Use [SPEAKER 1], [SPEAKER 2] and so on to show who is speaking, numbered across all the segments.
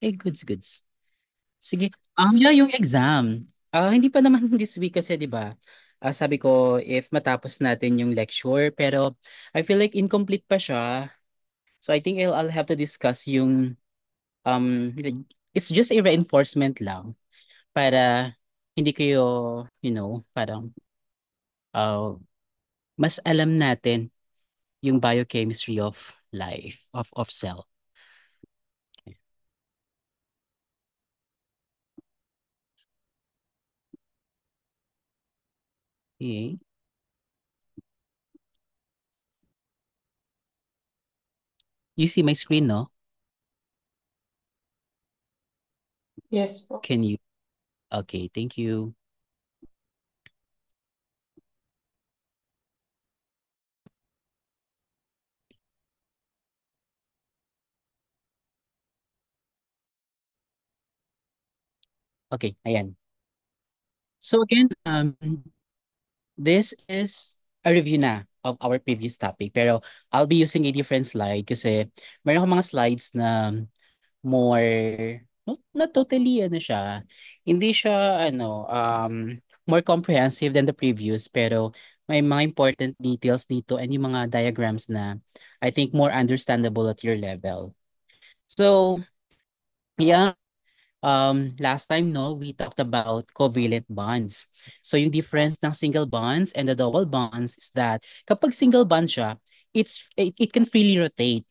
[SPEAKER 1] Eh, goods, goods. Sige. Yeah, yung exam. Hindi pa naman this week kasi, di ba? Sabi ko, if matapos natin yung lecture, pero I feel like incomplete pa siya. So I think I'll have to discuss yung, like, it's just a reinforcement lang para hindi kayo, parang uh, mas alam natin yung biochemistry of life, of cell. Okay. You see my screen, no?
[SPEAKER 2] Yes po.
[SPEAKER 1] Can you? Okay, thank you. Okay, ayan. So again, this is a review na of our previous topic. Pero I'll be using a different slide kasi meron akong mga slides na more, no, not totally, hindi siya, more comprehensive than the previous, pero may mga important details dito and yung mga diagrams na I think more understandable at your level. So, yeah, last time, no, we talked about covalent bonds. So yung difference ng single bonds and the double bonds is that kapag single bond siya, it can freely rotate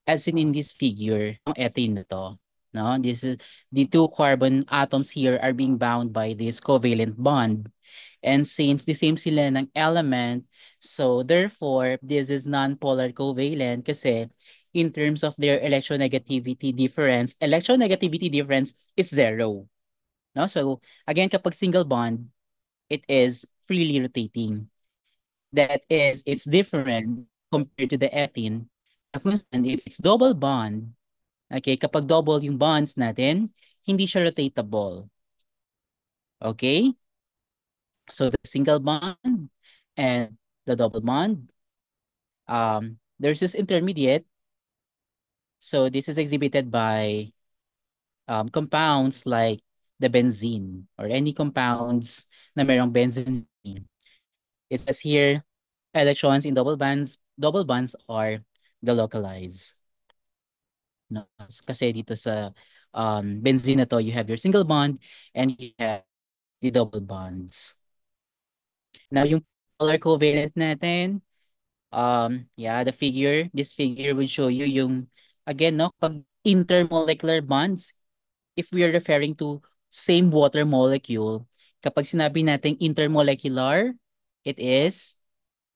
[SPEAKER 1] as in this figure, ang ethane na to. No, this is the two carbon atoms here are being bound by this covalent bond. And since the same sila ng element, so therefore this is non-polar covalent kasi in terms of their electronegativity difference is zero. No? So again, kapag single bond, it is freely rotating. That is, it's different compared to the ethene. Kung saan, if it's double bond, okay, kapag double yung bonds natin, hindi siya rotatable. Okay? So the single bond and the double bond, there's this intermediate. So this is exhibited by compounds like the benzene or any compounds na merong benzene. It says here, electrons in double bonds are delocalized. No? Kasi dito sa benzene na to, you have your single bond and you have the double bonds. Now, yung polar covalent natin, yeah, this figure will show you yung, again, no, pag intermolecular bonds, if we are referring to same water molecule, kapag sinabi natin intermolecular, it is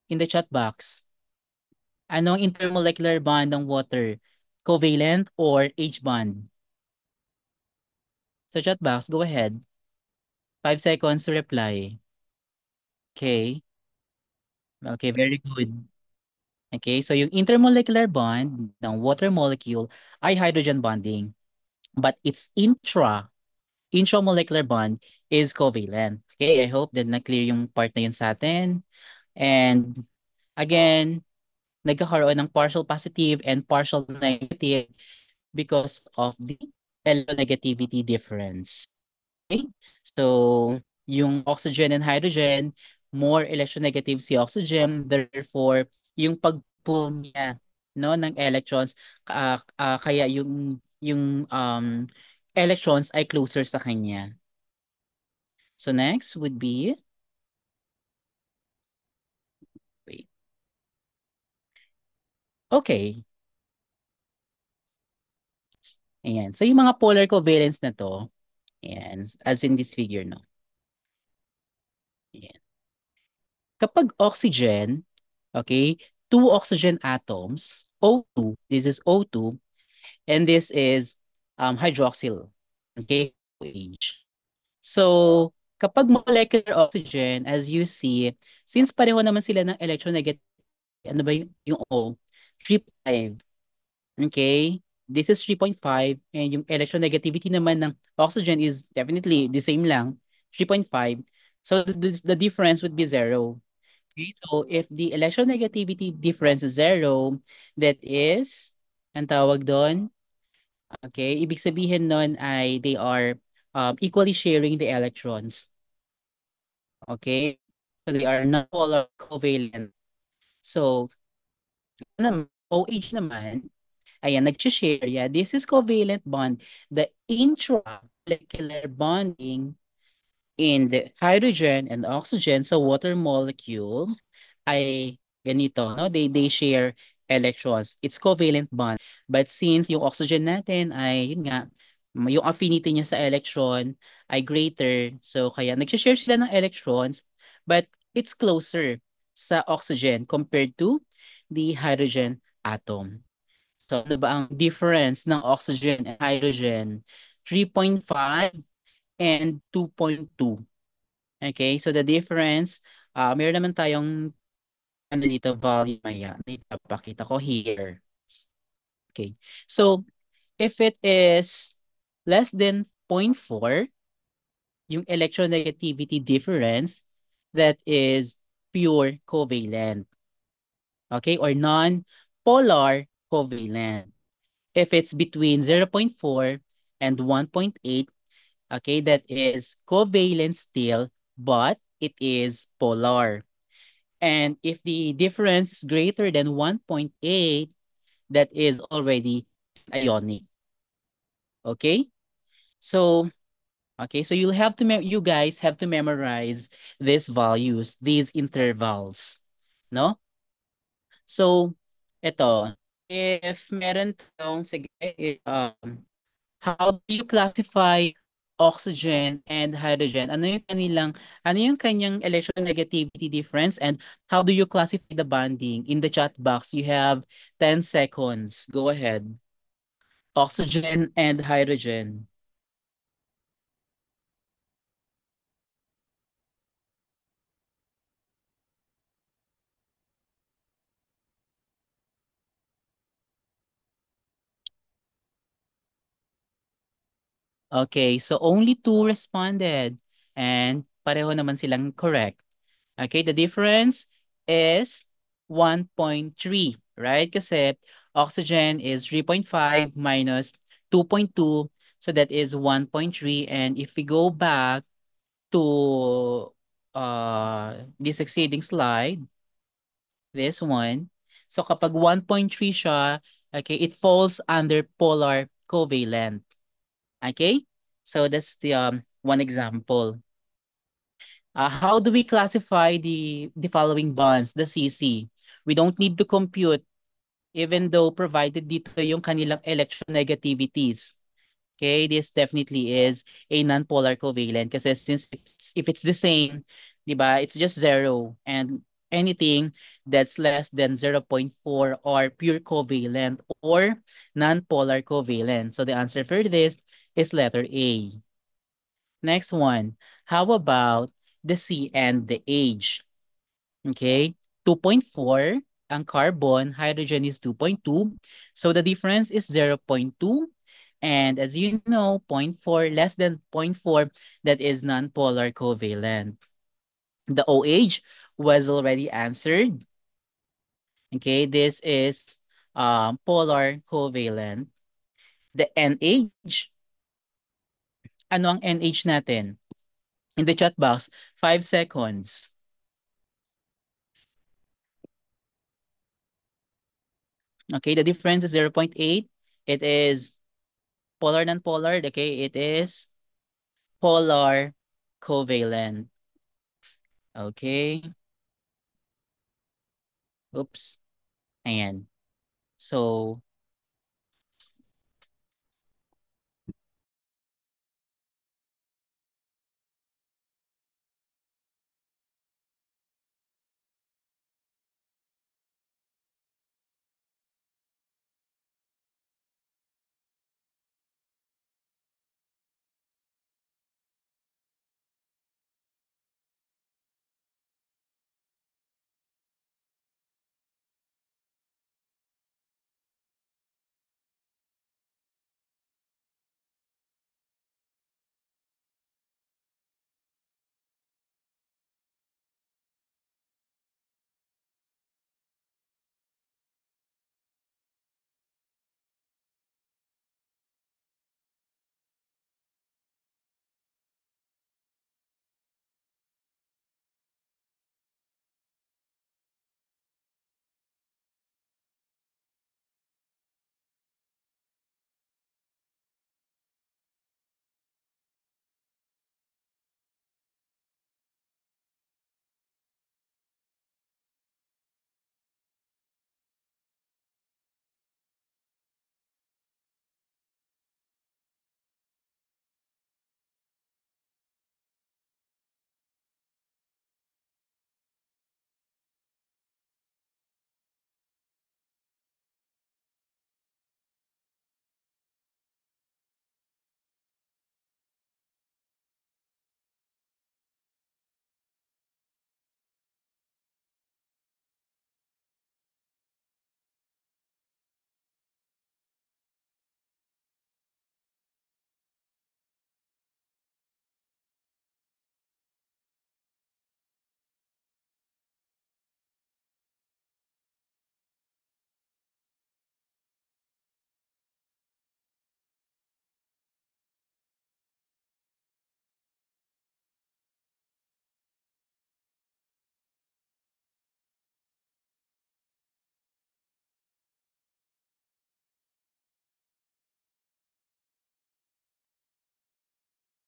[SPEAKER 1] in the chat box. Anong intermolecular bond ng water? Covalent or H bond? Sa chat box, go ahead. 5 seconds to reply. Okay. Okay, very good. Okay, so yung intermolecular bond ng water molecule ay hydrogen bonding. But its intramolecular bond is covalent. Okay, I hope that na-clear yung part na yun sa atin. And again, nagkakaroon ng partial positive and partial negative because of the electronegativity difference. Okay? So, yung oxygen and hydrogen, more electronegative si oxygen, therefore, yung pag-pull niya, no, ng electrons, kaya yung electrons ay closer sa kanya. So next would be, wait. Okay. Ayan. So yung mga polar covalents na to, ayan, as in this figure, no. Ayan. Kapag oxygen, okay, two oxygen atoms, O2, this is O2, and this is hydroxyl, okay, OH. So, kapag molecular oxygen, as you see, since pareho naman sila ng electronegativity, ano ba yung O? 3.5. Okay? This is 3.5 and yung electronegativity naman ng oxygen is definitely the same lang, 3.5. So, the difference would be zero. Okay? So, if the electronegativity difference is zero, that is, ang tawag doon, Okay? Ibig sabihin nun ay they are equally sharing the electrons. Okay? So they are non-polar covalent. So, OH naman, ayan, nag-share. Yeah, this is covalent bond. The intramolecular bonding in the hydrogen and oxygen sa water molecule ay ganito, no? They share electrons. It's covalent bond. But since yung oxygen natin ay, yun nga, yung affinity niya sa electron ay greater, so kaya nag-share sila ng electrons, but it's closer sa oxygen compared to the hydrogen atom. So ano ba ang difference ng oxygen and hydrogen? 3.5 and 2.2. Okay, so the difference, meron naman tayong ano dito, value maya. Ipapakita ko here. Okay, so if it is less than 0.4, yung electronegativity difference, that is pure covalent. Okay, or non-polar covalent. If it's between 0.4 and 1.8, okay, that is covalent still, but it is polar. And if the difference is greater than 1.8, that is already ionic. Okay? So, okay, so you guys have to memorize these values, these intervals, no? So, ito, if meron tayong, sige, how do you classify oxygen and hydrogen? Ano yung kanyang electronegativity difference, and how do you classify the bonding? In the chat box, you have 10 seconds. Go ahead. Oxygen and hydrogen. Okay, so only two responded, and pareho naman silang correct. Okay, the difference is 1.3, right? Kasi oxygen is 3.5 minus 2.2, so that is 1.3. And if we go back to this succeeding slide, this one, so kapag 1.3 siya, okay, it falls under polar covalent. Okay? So that's the one example. How do we classify the following bonds, the CC? We don't need to compute even though provided dito yung kanilang electronegativities. Okay, this definitely is a non-polar covalent kasi since if it's the same, di ba, it's just zero, and anything that's less than 0.4 or pure covalent or non-polar covalent. So the answer for this is letter A. Next one, how about the C and the H? Okay, 2.4 ang carbon, hydrogen is 2.2. So the difference is 0.2. And as you know, zero point 0.4, less than zero point 0.4, that is non-polar covalent. The OH was already answered. Okay, this is polar covalent. The NH, ano ang NH natin? In the chat box, 5 seconds. Okay, the difference is 0.8. It is polar non-polar. Okay, it is polar covalent. Okay. Oops. Ayan. So,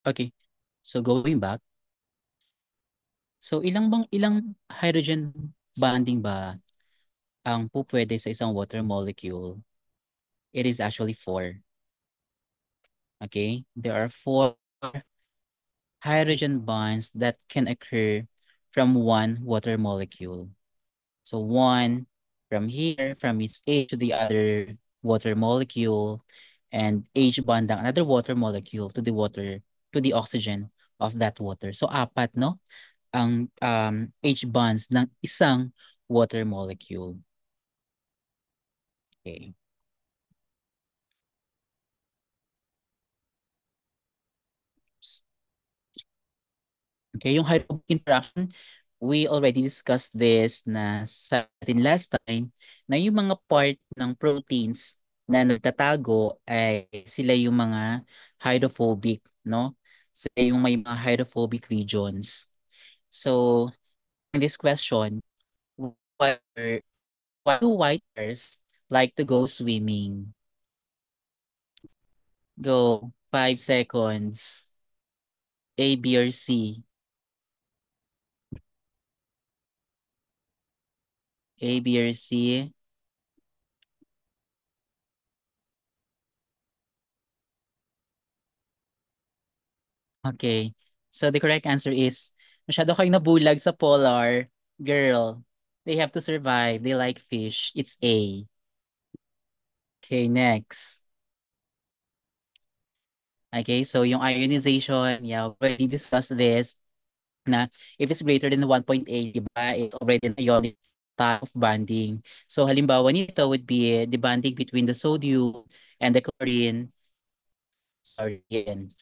[SPEAKER 1] Okay. So going back, so ilang hydrogen bonding ba ang pupwede sa isang water molecule? It is actually four. Okay? There are four hydrogen bonds that can occur from one water molecule. So one from here, from its H to the other water molecule, and H bond ang another water molecule to the water, to the oxygen of that water. So apat, no? Ang H bonds ng isang water molecule. Okay. Okay, yung hydrophobic interaction, we already discussed this na sa atin last time na yung mga part ng proteins na nagtatago ay sila yung mga hydrophobic, no? Sila yung may mga hydrophobic regions. So, in this question, why, why do whiters like to go swimming? Go, 5 seconds. A, B, or C? A, B, or C? Okay. So the correct answer is, masyado kayong nabulag sa polar. Girl, they have to survive. They like fish. It's A. Okay, next. Okay, so yung ionization, yeah, we already discussed this na if it's greater than 1.8, diba, it's already an ionic type of bonding. So halimbawa nito would be the bonding between the sodium and the chlorine. Sorry, again.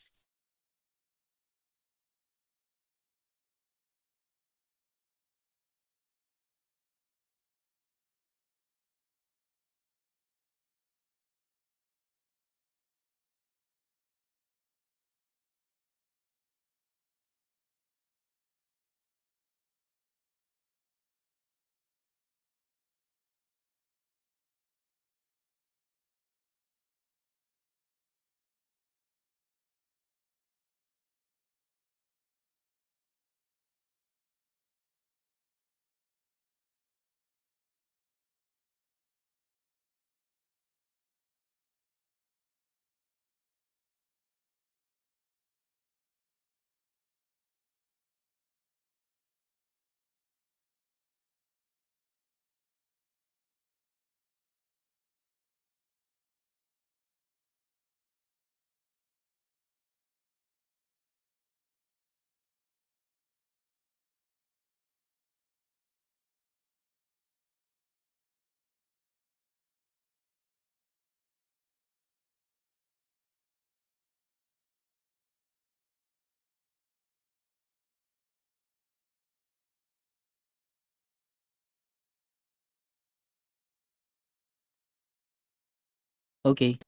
[SPEAKER 1] Okay,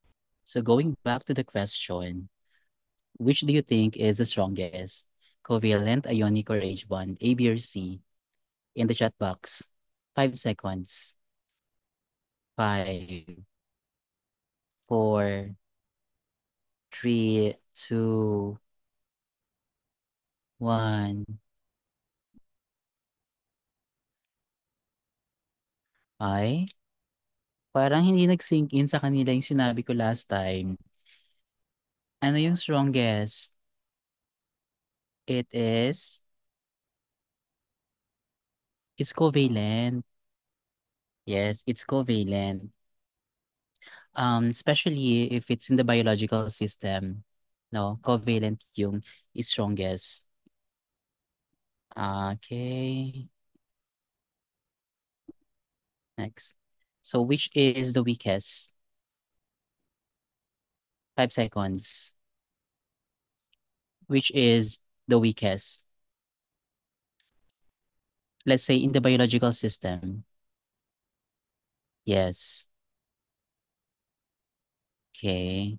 [SPEAKER 1] so going back to the question, which do you think is the strongest? Covalent, ionic, or H bond? A, B, or C? In the chat box. 5 seconds. 5, 4, 3, 2, 1. Ay, parang hindi nag-sink in sa kanila yung sinabi ko last time. Ano yung strongest? It is, it's covalent. Yes, it's covalent. Especially if it's in the biological system. No, covalent yung strongest. Okay, next. So which is the weakest? 5 seconds. Which is the weakest? Let's say in the biological system. Yes. Okay.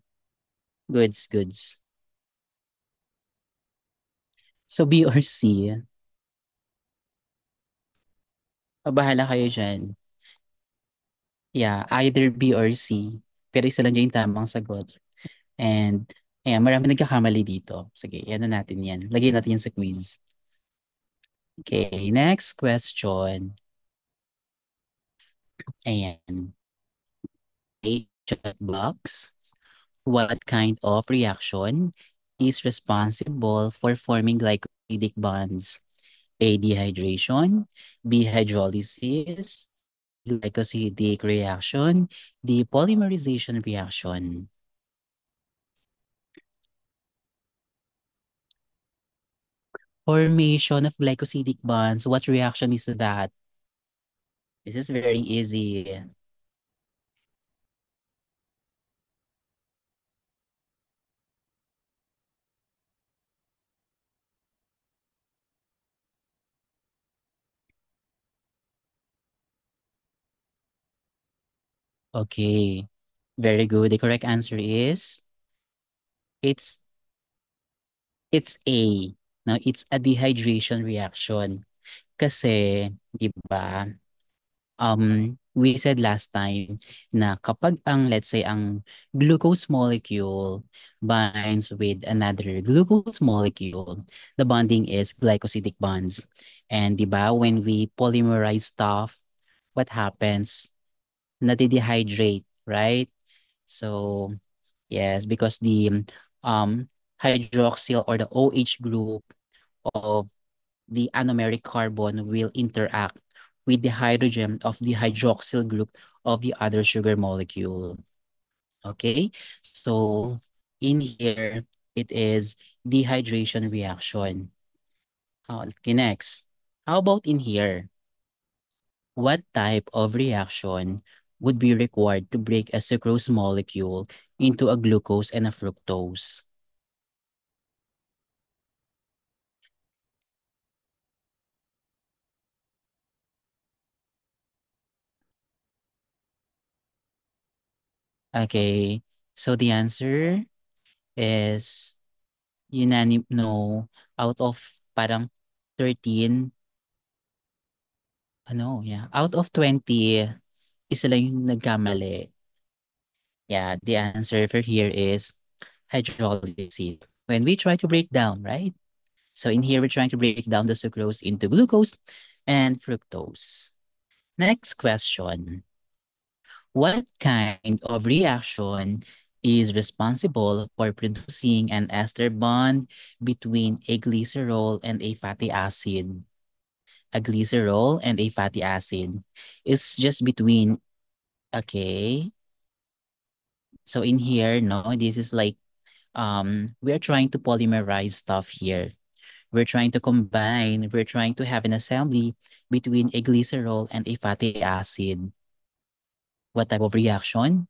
[SPEAKER 1] Goods, goods. So B or C? Bahala kayo dyan. Yeah, either B or C. Pero isa lang dyan yung tamang sagot. And Ayan, marami nagkakamali dito. Sige, ano natin yan. Lagyan natin yan sa quiz. Okay, next question. Ayan. A chat box. What kind of reaction is responsible for forming glycosidic bonds? A. Dehydration. B. Hydrolysis. Glycosidic reaction. D. Polymerization reaction. Formation of glycosidic bonds. What reaction is that? This is very easy. Okay. Very good. The correct answer is it's it's A. No, it's a dehydration reaction. Kasi, 'di ba? We said last time na kapag let's say ang glucose molecule binds with another glucose molecule, the bonding is glycosidic bonds. And 'di ba, when we polymerize stuff, what happens? Nade-dehydrate, right? So, yes, because the um hydroxyl or the OH group of the anomeric carbon will interact with the hydrogen of the hydroxyl group of the other sugar molecule. Okay, so in here, it is dehydration reaction. Okay, next. How about in here? What type of reaction would be required to break a sucrose molecule into a glucose and a fructose? Okay, so the answer is no, out of parang 13, out of 20, isa lang yung nagkamali. Yeah, the answer for here is hydrolysis. When we try to break down, right? So in here, we're trying to break down the sucrose into glucose and fructose. Next question. What kind of reaction is responsible for producing an ester bond between a glycerol and a fatty acid? A glycerol and a fatty acid. It's just between, okay. So in here, no, this is like, we're trying to polymerize stuff here. We're trying to have an assembly between a glycerol and a fatty acid. What type of reaction?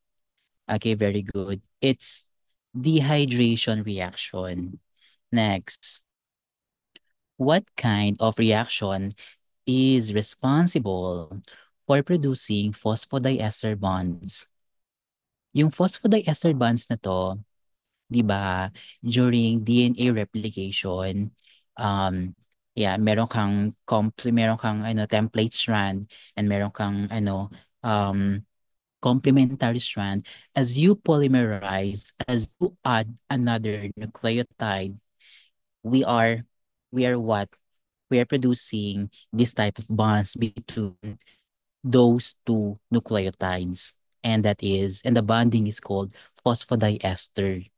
[SPEAKER 1] Okay, very good. It's dehydration reaction. Next, what kind of reaction is responsible for producing phosphodiester bonds? Yung phosphodiester bonds na to, 'di ba, during DNA replication, um, yeah, meron kang template strand and meron kang complementary strand. As you polymerize, as you add another nucleotide, we are we are what? We are producing this type of bonds between those two nucleotides. And the bonding is called phosphodiester.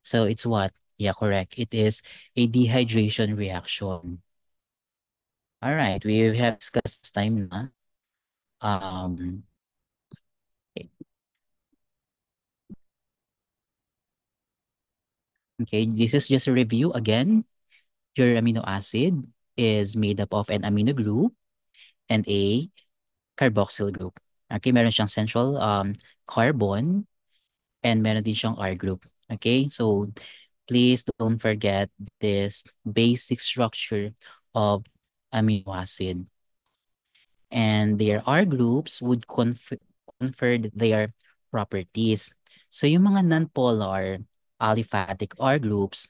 [SPEAKER 1] So it's what? Yeah, correct. It is a dehydration reaction. All right, we have discussed this time na. Um, okay, this is just a review again. Your amino acid is made up of an amino group and a carboxyl group. Okay, meron siyang central carbon and meron din siyang R group. Okay, so please don't forget this basic structure of amino acid. And their R groups would confer their properties. So yung mga non-polar aliphatic R groups,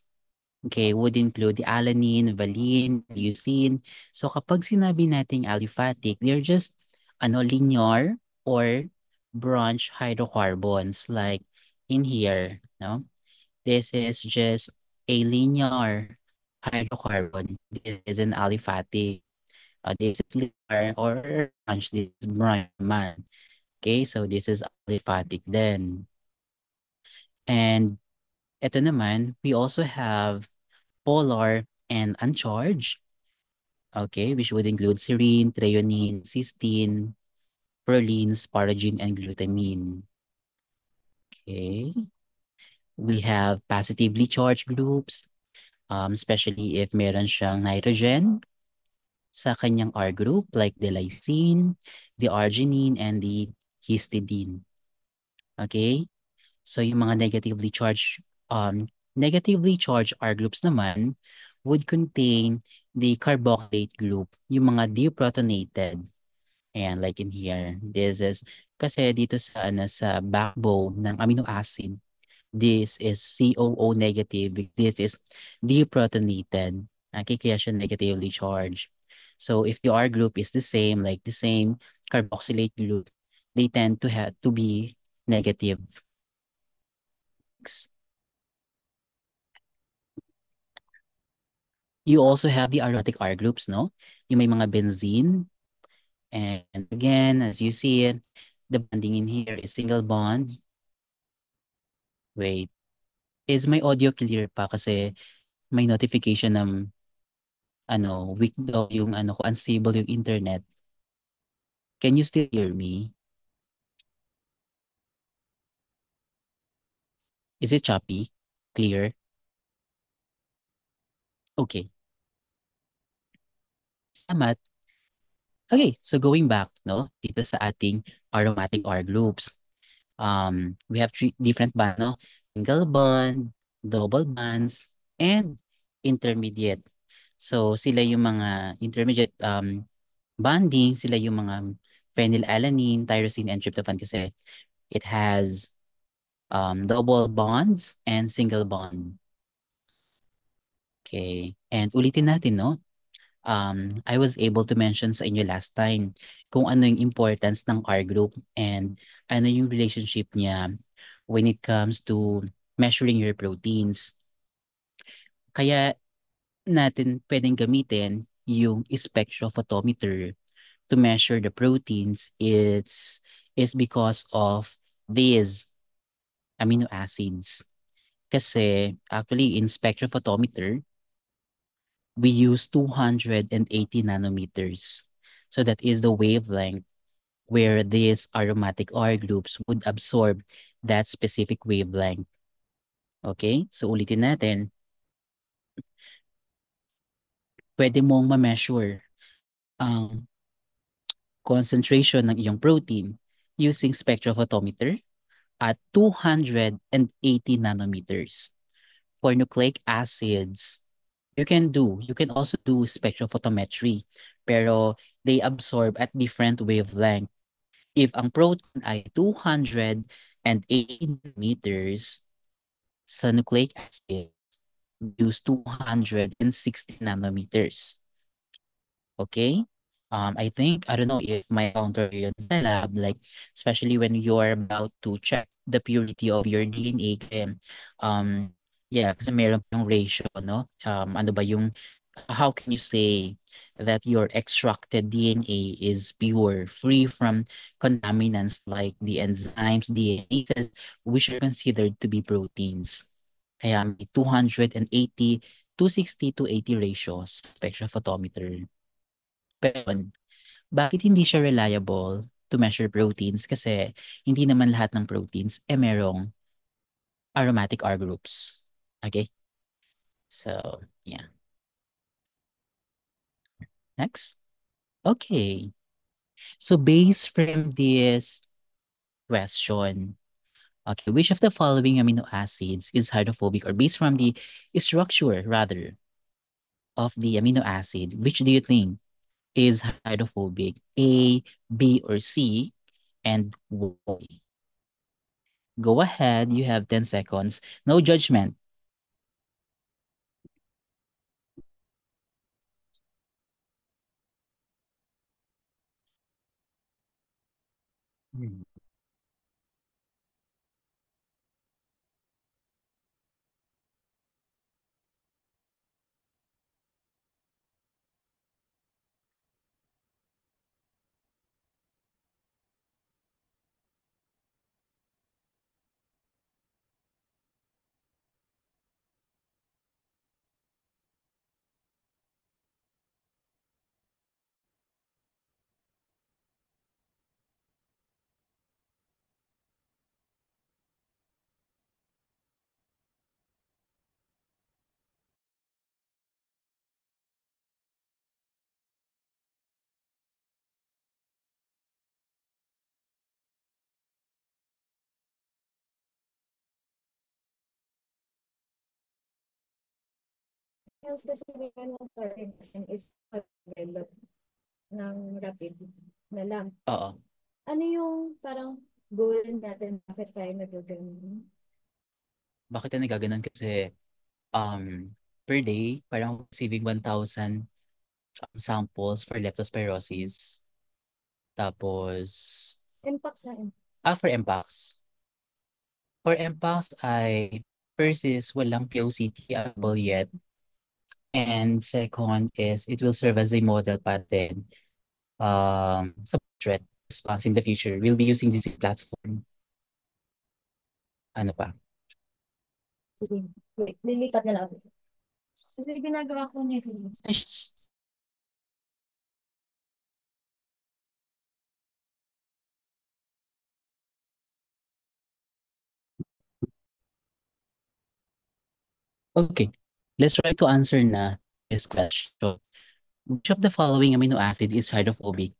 [SPEAKER 1] okay, would include the alanine, valine, leucine. So kapag sinabi nating aliphatic, they're just linear or branch hydrocarbons like in here, no? This is just a linear hydrocarbon. This is an aliphatic. This is linear or orange. This is brown naman. Okay, so this is aliphatic then. And ito naman, we also have polar and uncharged. Okay, which would include serine, threonine, cysteine, proline, asparagine, and glutamine. Okay. We have positively charged groups, especially if meron siyang nitrogen sa kanyang R group like the lysine, the arginine, and the histidine. Okay? So yung mga negatively charged R groups naman would contain the carboxylate group, yung mga deprotonated. And like in here, this is kasi dito sa sa backbone ng amino acid, this is COO negative. This is deprotonated. Okay, kaya siya negatively charged. So if the R group is the same, like the same carboxylate group, they tend to have to be negative. You also have the aromatic R groups, no? Yung may mga benzene. And again, as you see, the bonding in here is single bond. Wait, is my audio clear pa? Kasi may notification ng weak daw yung ko, unstable yung internet. Can you still hear me? Is it choppy? Clear? Okay. Salamat. Okay, so going back, no, dito sa ating aromatic R groups. We have three different bond, no? Single bond, double bonds, and intermediate. So sila yung mga intermediate bonding, sila yung mga phenylalanine, tyrosine, and tryptophan kasi it has double bonds and single bond. Okay. And ulitin natin, no? I was able to mention sa inyo last time kung ano yung importance ng R group and ano yung relationship niya when it comes to measuring your proteins. Kaya natin pwedeng gamitin yung spectrophotometer to measure the proteins. It's because of these amino acids. Kasi actually in spectrophotometer, we use 280 nanometers. So that is the wavelength where these aromatic R groups would absorb that specific wavelength. Okay? So ulitin natin, pwede mong ma-measure ang concentration ng iyong protein using spectrophotometer at 280 nanometers. For nucleic acids, you can also do spectrophotometry, pero they absorb at different wavelength. If ang protein ay 280 nanometers, sa nucleic acid, use 260 nanometers. Okay? I think, I don't know if my counter yun sa lab, like, especially when you're about to check the purity of your DNA, yeah, kasi meron yung ratio, no? Ano ba yung, how can you say that your extracted DNA is pure, free from contaminants like the enzymes, DNases, which are considered to be proteins? Kaya may 280, 260 to 80 ratios spectrophotometer. Pero bakit hindi siya reliable to measure proteins? Kasi hindi naman lahat ng proteins merong aromatic R groups. Okay? So, yeah. Next. Okay. So based from this question, okay, which of the following amino acids is hydrophobic, or based from the structure rather of the amino acid, which do you think is hydrophobic? A, B, or C? And why? Go ahead, you have 10 seconds. No judgment. Hmm.
[SPEAKER 3] Else kasi di ba nung starting natin is develop ng rapid na lang.
[SPEAKER 1] Oo.
[SPEAKER 3] Ano yung parang goal natin? Bakit tayo nagagano'n?
[SPEAKER 1] Bakit tayo nagaganon? Kasi per day, parang receiving 1,000 samples for leptospirosis. Tapos,
[SPEAKER 3] Impact sa akin.
[SPEAKER 1] for MPAX. For MPAX ay first is walang POCT available yet. And second is it will serve as a model pattern sa threat response in the future. We'll be using this platform. Ano pa?
[SPEAKER 3] Sige. Wait, lilipat na lang ako. Kasi ginagawa ko niya. Sige.
[SPEAKER 1] Nice. Okay, let's try to answer na this question. Which of the following amino acid is hydrophobic?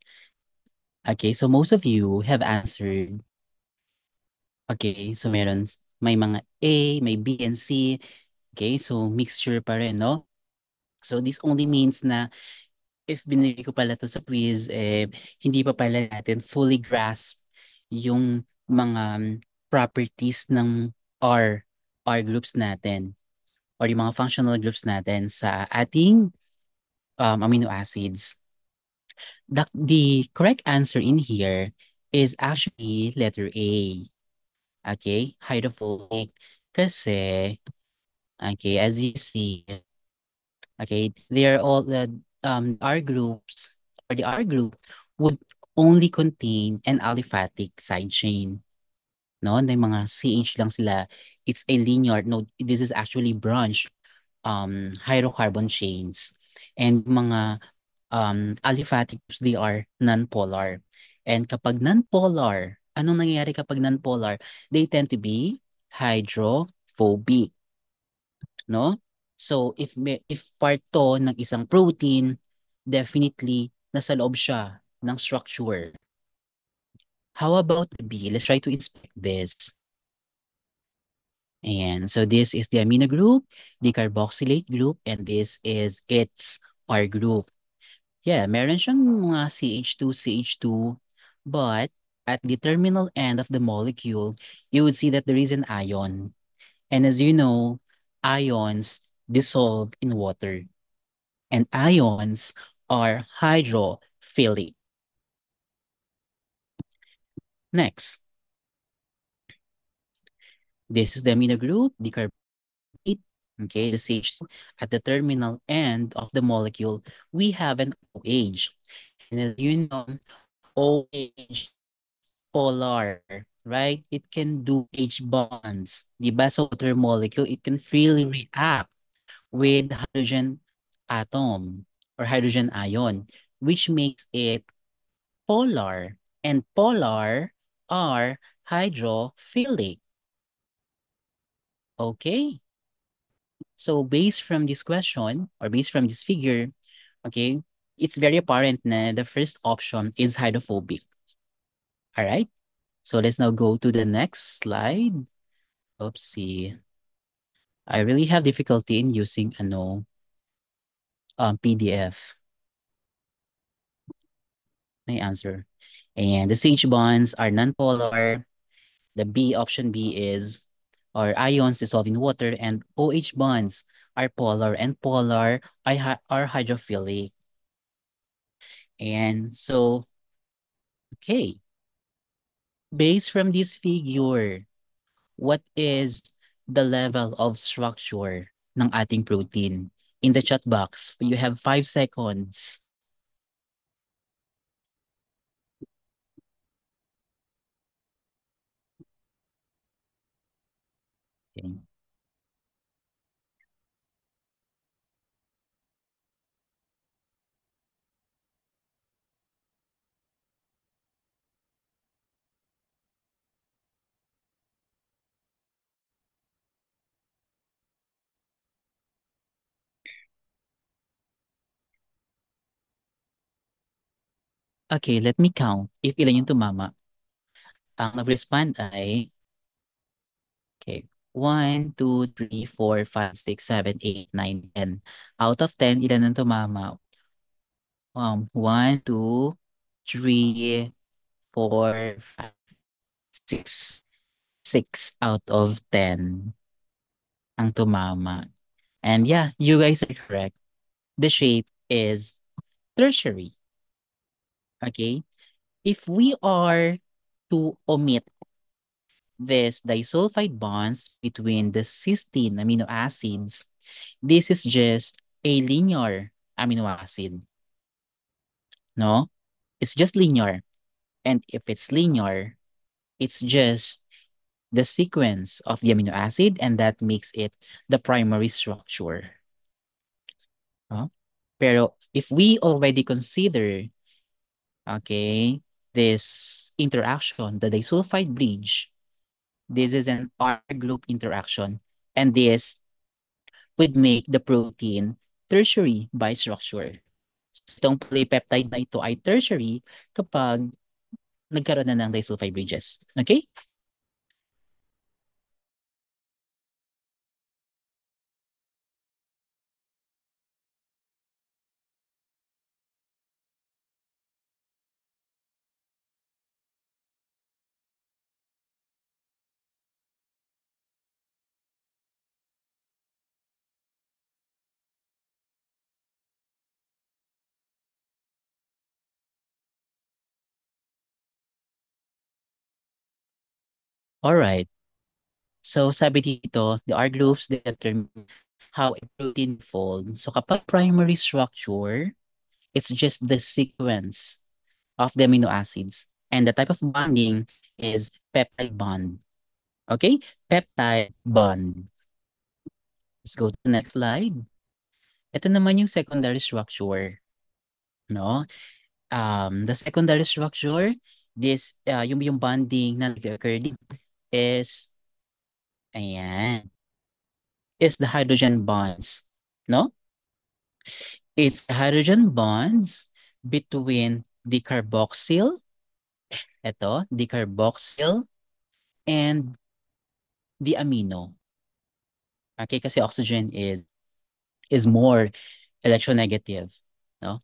[SPEAKER 1] Okay, so most of you have answered. Okay, so may mga A, may B and C. Okay, so mixture pa rin, no? So this only means na if binili ko pala to sa quiz, hindi pa pala natin fully grasp yung mga properties ng R, R groups natin or yung mga functional groups natin sa ating amino acids. The correct answer in here is actually letter A. Okay, hydrophobic. Kasi, okay, as you see, okay, they are all the R groups or the R group would only contain an aliphatic side chain. No, na mga CH lang sila. It's a linear. No, this is actually branch hydrocarbon chains. And mga aliphatic groups, they are non-polar. And kapag non-polar, anong nangyayari kapag non-polar? They tend to be hydrophobic, no? So if part to ng isang protein, definitely nasa loob siya ng structure. How about the B? Let's try to inspect this. And so this is the amino group, the carboxylate group, and this is its R group. Yeah, meron siyang mga CH2, CH2, but at the terminal end of the molecule, you would see that there is an ion. And as you know, ions dissolve in water. And ions are hydrophilic. Next, this is the amino group, the carbonate, okay, the CH2. At the terminal end of the molecule, we have an OH. And as you know, OH polar, right? It can do H bonds. The sa water molecule, it can freely react with hydrogen atom or hydrogen ion, which makes it polar. And polar are hydrophilic. Okay. So based from this question or based from this figure, okay, it's very apparent na the first option is hydrophobic. All right. So let's now go to the next slide. Oopsie. I really have difficulty in using PDF. My answer. And the CH bonds are nonpolar. The B option B is or ions dissolve in water, and OH bonds are polar, and polar are hydrophilic. And so, okay, based from this figure, what is the level of structure ng ating protein? In the chat box, you have 5 seconds. Okay. Okay, let me count if ilan yung tumama. Ang nag-respond ay, okay, 1, 2, 3, 4, 5, 6, 7, 8, 9, 10. Out of 10, ilan ang tumama? 1, 2, 3, 4, 5, 6. 6 out of 10 ang tumama. And yeah, you guys are correct. The shape is tertiary. Okay? If we are to omit these disulfide bonds between the cysteine amino acids, this is just a linear amino acid. No? It's just linear. And if it's linear, it's just the sequence of the amino acid, and that makes it the primary structure. No? Pero if we already consider, okay, this interaction, the disulfide bridge, this is an R group interaction, and this would make the protein tertiary by structure. So, itong polypeptide na ito ay tertiary kapag nagkaroon na ng disulfide bridges. Okay? Alright. So, sabi dito, the R groups determine how a protein folds. So, kapag primary structure, it's just the sequence of the amino acids. And the type of bonding is peptide bond. Okay? Peptide bond. Let's go to the next slide. Ito naman yung secondary structure. No? The secondary structure, this, yung bonding na nag-occur is, ayan, is the hydrogen bonds. No? It's the hydrogen bonds between the carboxyl, the carboxyl, and the amino. Okay, kasi oxygen is more electronegative, no?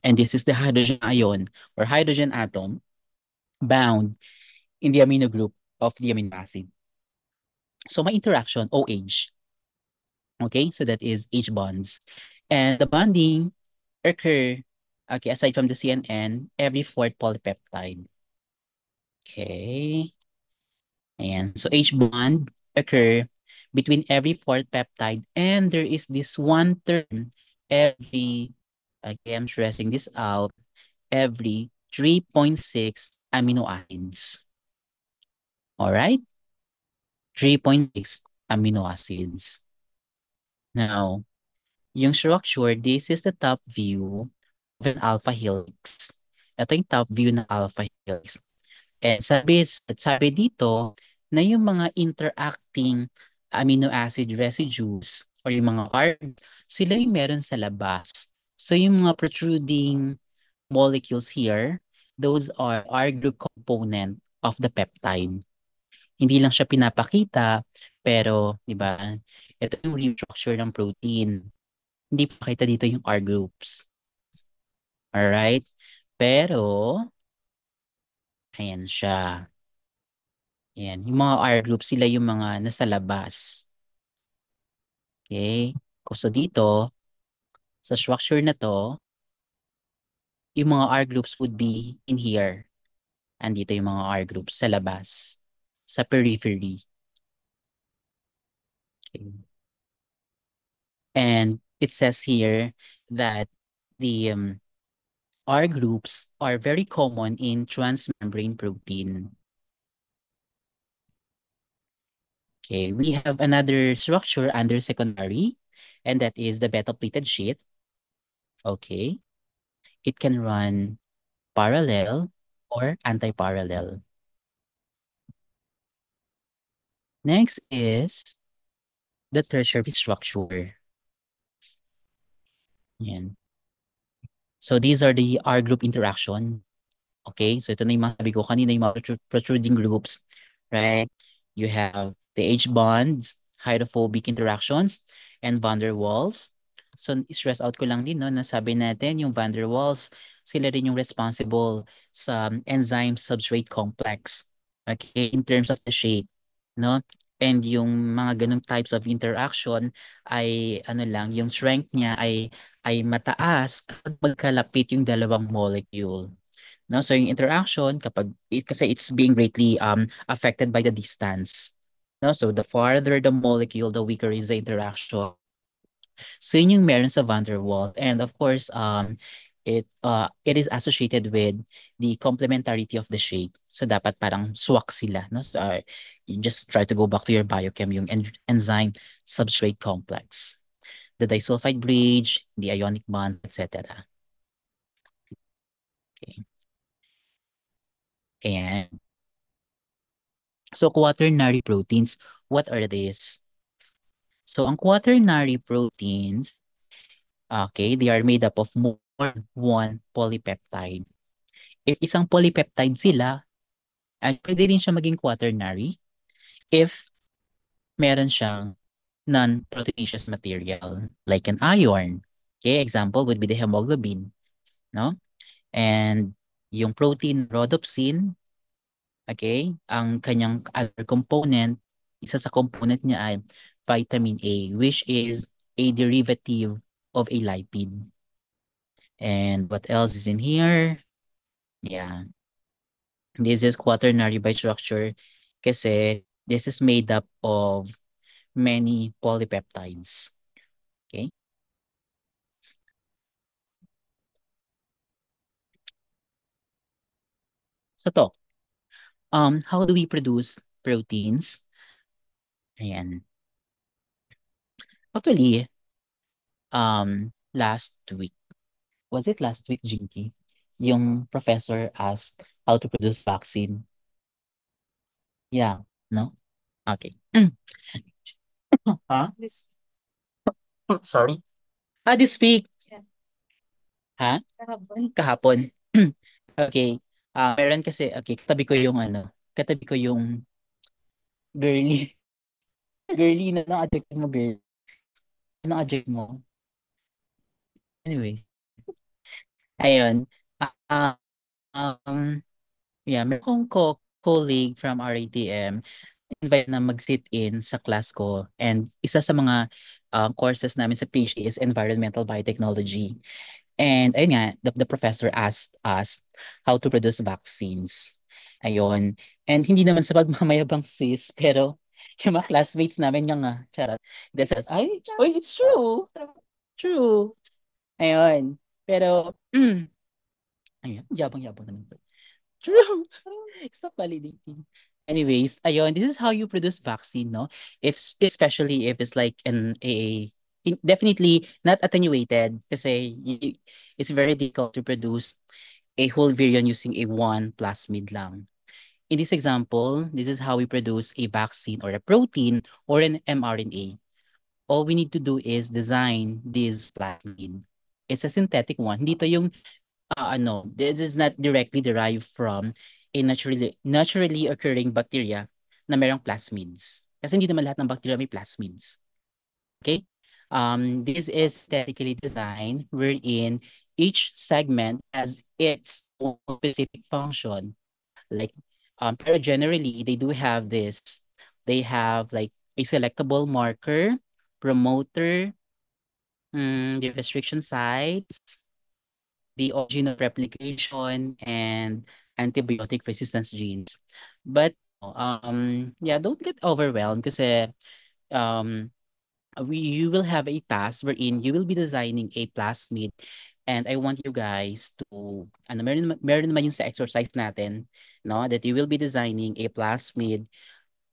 [SPEAKER 1] And this is the hydrogen ion or hydrogen atom bound in the amino group of the amino acid. So my interaction, OH. Okay, so that is H bonds. And the bonding occur, okay, aside from the CNN, every fourth polypeptide. Okay. Ayan. So H bond occur between every fourth peptide, and there is this one term every, okay, I'm stressing this out, every 3.6 amino acids. Alright? 3.6 amino acids. Now, yung structure, this is the top view of an alpha helix. Ito yung top view ng alpha helix. And sabi dito na yung mga interacting amino acid residues or yung mga R, sila yung meron sa labas. So yung mga protruding molecules here, those are R group component of the peptide. Hindi lang siya pinapakita, pero, di ba, ito yung real structure ng protein. Hindi pakita dito yung R groups. Alright? Pero, ayan siya. Ayan, yung mga R groups, sila yung mga nasa labas. Okay? So dito, sa structure na to, yung mga R groups would be in here. Andito yung mga R groups sa labas, sa periphery. Okay. And it says here that the R groups are very common in transmembrane protein. Okay, we have another structure under secondary, and that is the beta-pleated sheet. Okay, it can run parallel or anti-parallel. Next is the tertiary structure. Yan. So these are the R group interaction. Okay, so ito na yung mga sabi ko kanina, yung mga protruding groups, right? You have the H bonds, hydrophobic interactions, and van der Waals. So, stress out ko lang din, no, nasabi natin yung van der Waals, sila rin yung responsible sa enzyme substrate complex. Okay, in terms of the shape, no? And yung mga ganung types of interaction ay ano lang, yung strength niya ay mataas kapag magkalapit yung dalawang molecule. No, so yung interaction kasi it's being greatly affected by the distance. No, so the farther the molecule, the weaker is the interaction. So yun yung meron sa van der Waals. And of course, it is associated with the complementarity of the shape. So dapat parang swak sila, no? So, you just try to go back to your biochem, yung enzyme substrate complex, the disulfide bridge, the ionic bond, etc. Okay. And so quaternary proteins, what are these? So ang quaternary proteins, okay, they are made up of more than one polypeptide. If isang polypeptide sila, ay pwede rin siya maging quaternary if meron siyang non-proteinaceous material like an iron. Okay, example would be the hemoglobin, no? And yung protein rhodopsin, okay, ang kanyang other component, isa sa component niya ay vitamin A, which is a derivative of a lipid. And what else is in here? Yeah. This is quaternary by structure kasi this is made up of many polypeptides. Okay? So to, how do we produce proteins? Ayan. Actually, last week, was it last week, Jinky? Yung professor asked how to produce vaccine. Yeah, no? Okay. Huh?
[SPEAKER 3] This
[SPEAKER 1] Sorry. This week.
[SPEAKER 3] Yeah.
[SPEAKER 1] Ha?
[SPEAKER 3] kahapon.
[SPEAKER 1] Kahapon. Okay. Meron kasi, okay, katabi ko yung girly. Girly na lang adjective mo, girl. Anong adjective mo? Anyway. Ayun. Ah, yeah, meron kong colleague from RATM invite na mag-sit-in sa class ko. And isa sa mga courses namin sa PhD is Environmental Biotechnology. And ayun nga, the professor asked us how to produce vaccines. Ayun. And hindi naman sa pagmamayabang sis, pero yung mga classmates namin nga, charot. They says, it's true. True. Ayun. Pero, ayun, yabang-yabang naman to. True. Stop validating. Anyways, ayun, this is how you produce vaccine, no? Especially if it's like definitely not attenuated kasi it's very difficult to produce a whole virion using a one plasmid lang. In this example, this is how we produce a vaccine or a protein or an mRNA. All we need to do is design this plasmid. It's a synthetic one. Hindi to yung this is not directly derived from a naturally occurring bacteria na merong plasmids. Kasi hindi naman lahat ng bacteria may plasmids. Okay? This is synthetically designed wherein each segment has its own specific function. Like, pero generally, they do have this. They have like a selectable marker, promoter, the restriction sites, the origin of replication, and antibiotic resistance genes. But yeah, don't get overwhelmed kasi um, you will have a task wherein you will be designing a plasmid, and I want you guys to meron naman yung sa exercise natin, no, that you will be designing a plasmid.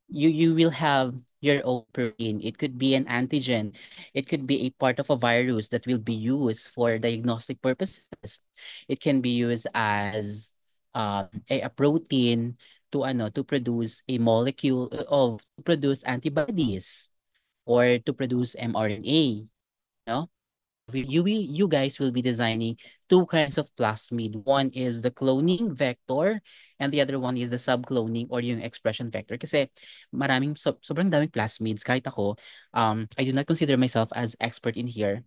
[SPEAKER 1] You will have your own protein. It could be an antigen. It could be a part of a virus that will be used for diagnostic purposes. It can be used as a protein to produce a molecule of to produce antibodies or to produce mRNA, no? you guys will be designing two kinds of plasmid. One is the cloning vector and the other one is the subcloning or yung expression vector. Kasi sobrang daming plasmids. Kahit ako, I do not consider myself as expert in here.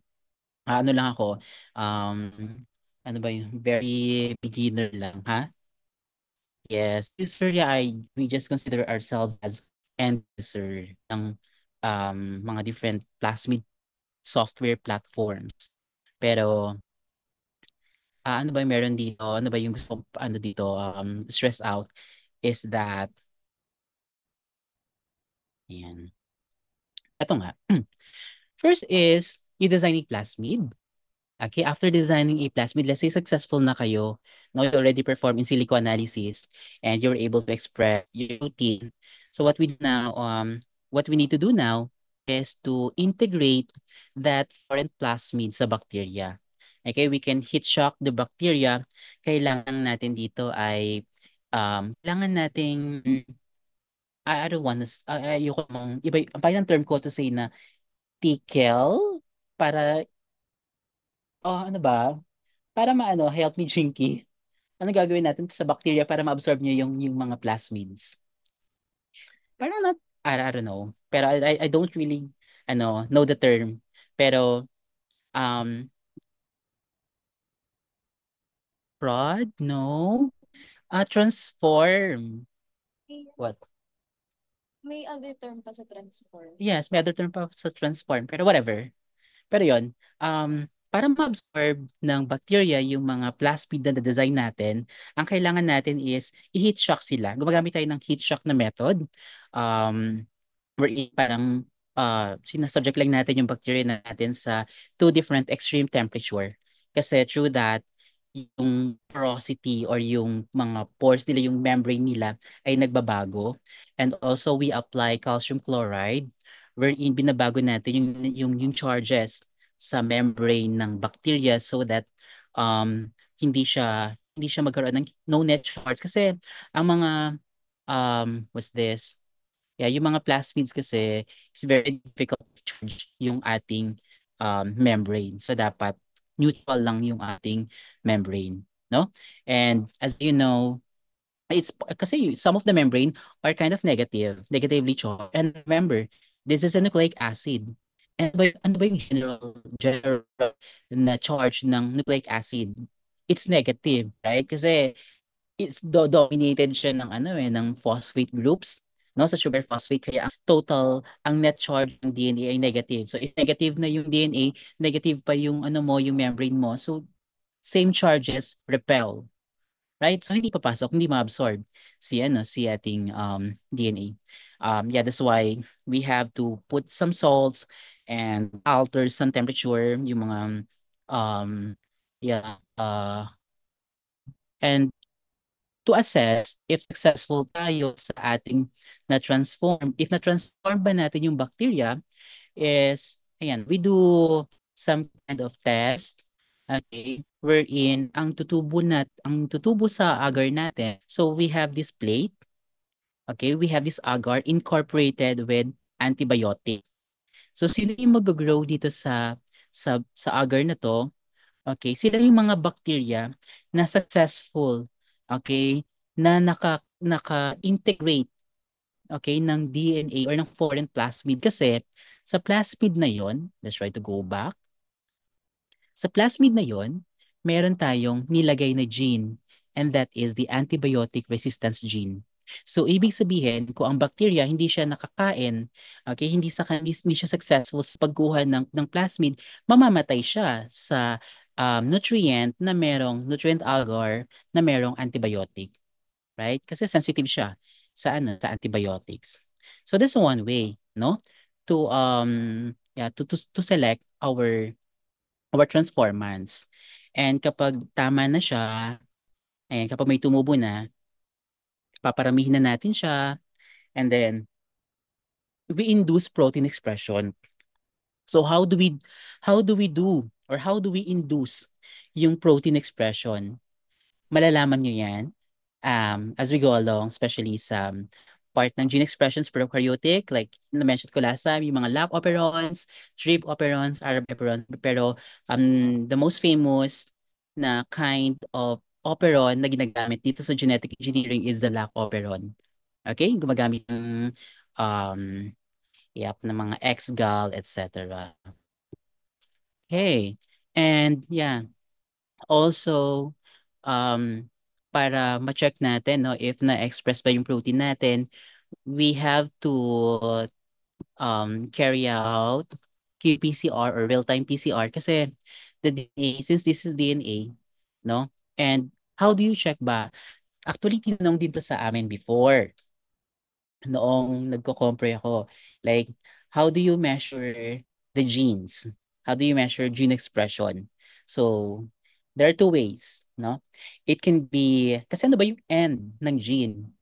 [SPEAKER 1] Ano lang ako, ano ba yun? Very beginner lang, ha? Yes, user, yeah, we just consider ourselves as end user ng mga different plasmid software platforms. Pero ano ba yung meron dito? Ano ba yung gusto kong ano dito stress out is that yan. Ito nga. First is you designing plasmid. Okay, after designing a plasmid, let's say successful na kayo, now you already perform in silico analysis and you're able to express your routine. So what we need to do now is to integrate that foreign plasmid sa bacteria. Okay, we can heat shock the bacteria. Kailangan natin dito ay kailangan nating I don't want to, ayoko mong, iba, ang parang term ko to say na tickle para, ano ba? Para maano, help me Jinky. Ano gagawin natin sa bacteria para ma-absorb niya yung mga plasmids? Parang not, I don't know. Pero I don't really, know the term. Pero, um, prod? No. Transform.
[SPEAKER 3] May,
[SPEAKER 1] What?
[SPEAKER 3] may other term pa sa transform.
[SPEAKER 1] Yes, may other term pa sa transform. Pero whatever. Pero yon, para ma-absorb ng bacteria yung mga plasmid na design natin, ang kailangan natin is i-heat shock sila. Gumagamit tayo ng heat shock na method. Wherein parang sinasubject lang natin yung bacteria natin sa two different extreme temperature. Kasi through that, yung porosity or yung mga pores nila, yung membrane nila ay nagbabago. And also we apply calcium chloride wherein binabago natin yung charges sa membrane ng bacteria so that hindi siya magkaroon ng no net charge kasi ang mga what's this? Yeah, yung mga plasmids kasi it's very difficult to charge yung ating membrane. So dapat neutral lang yung ating membrane, no? And as you know, it's kasi some of the membrane are kind of negatively charged. And remember, this is a nucleic acid. And ano ba yung general na charge ng nucleic acid? It's negative, right? Kasi it's dominated siya ng ng phosphate groups, no, sa sugar phosphate, kaya ang net charge ng DNA ay negative. So if negative na yung DNA, negative pa yung yung membrane mo. So same charges repel, right? So hindi papasok, hindi ma-absorb si ating DNA. Yeah, that's why we have to put some salts and alter some temperature yung mga yeah, and to assess if successful tayo sa ating na-transform. If na-transform ba natin yung bacteria is, ayan, we do some kind of test, okay, wherein ang tutubo sa agar natin. So we have this plate, okay, we have this agar incorporated with antibiotic. So sino yung mag-grow dito sa agar na to? Okay, sila yung mga bacteria na successful, okay, na naka-integrate, okay, ng DNA or ng foreign plasmid. Kasi sa plasmid na yon, let's try to go back. Sa plasmid na yon, meron tayong nilagay na gene and that is the antibiotic resistance gene. So ibig sabihin, kung ang bacteria hindi siya nakakain, okay, hindi siya successful sa pagkuha ng plasmid, mamamatay siya sa nutrient agar na merong antibiotic, right? Kasi sensitive siya sa antibiotics. So that's one way, no? To to select our transformants. And kapag tama na siya, and kapag may tumubo na, paparamihin na natin siya, and then we induce protein expression. So how do we induce yung protein expression? Malalaman nyo yan as we go along, especially sa part ng gene expressions prokaryotic, like na-mention ko last time, yung mga lap operons, strip operons, Arab operons, pero the most famous na kind of operon na ginagamit dito sa genetic engineering is the lac operon. Okay? Gumagamit ng um, ng mga X-gal, etc. Okay. And yeah, also para ma-check natin no if na-express ba yung protein natin, we have to carry out qPCR or real-time PCR kasi the DNA, since this is DNA, no? And how do you check ba? Actually, tinanong din to sa amin before noong nagko-compre ako. Like, how do you measure the genes? How do you measure gene expression? So, there are two ways, no? It can be, kasi ano ba yung end ng gene?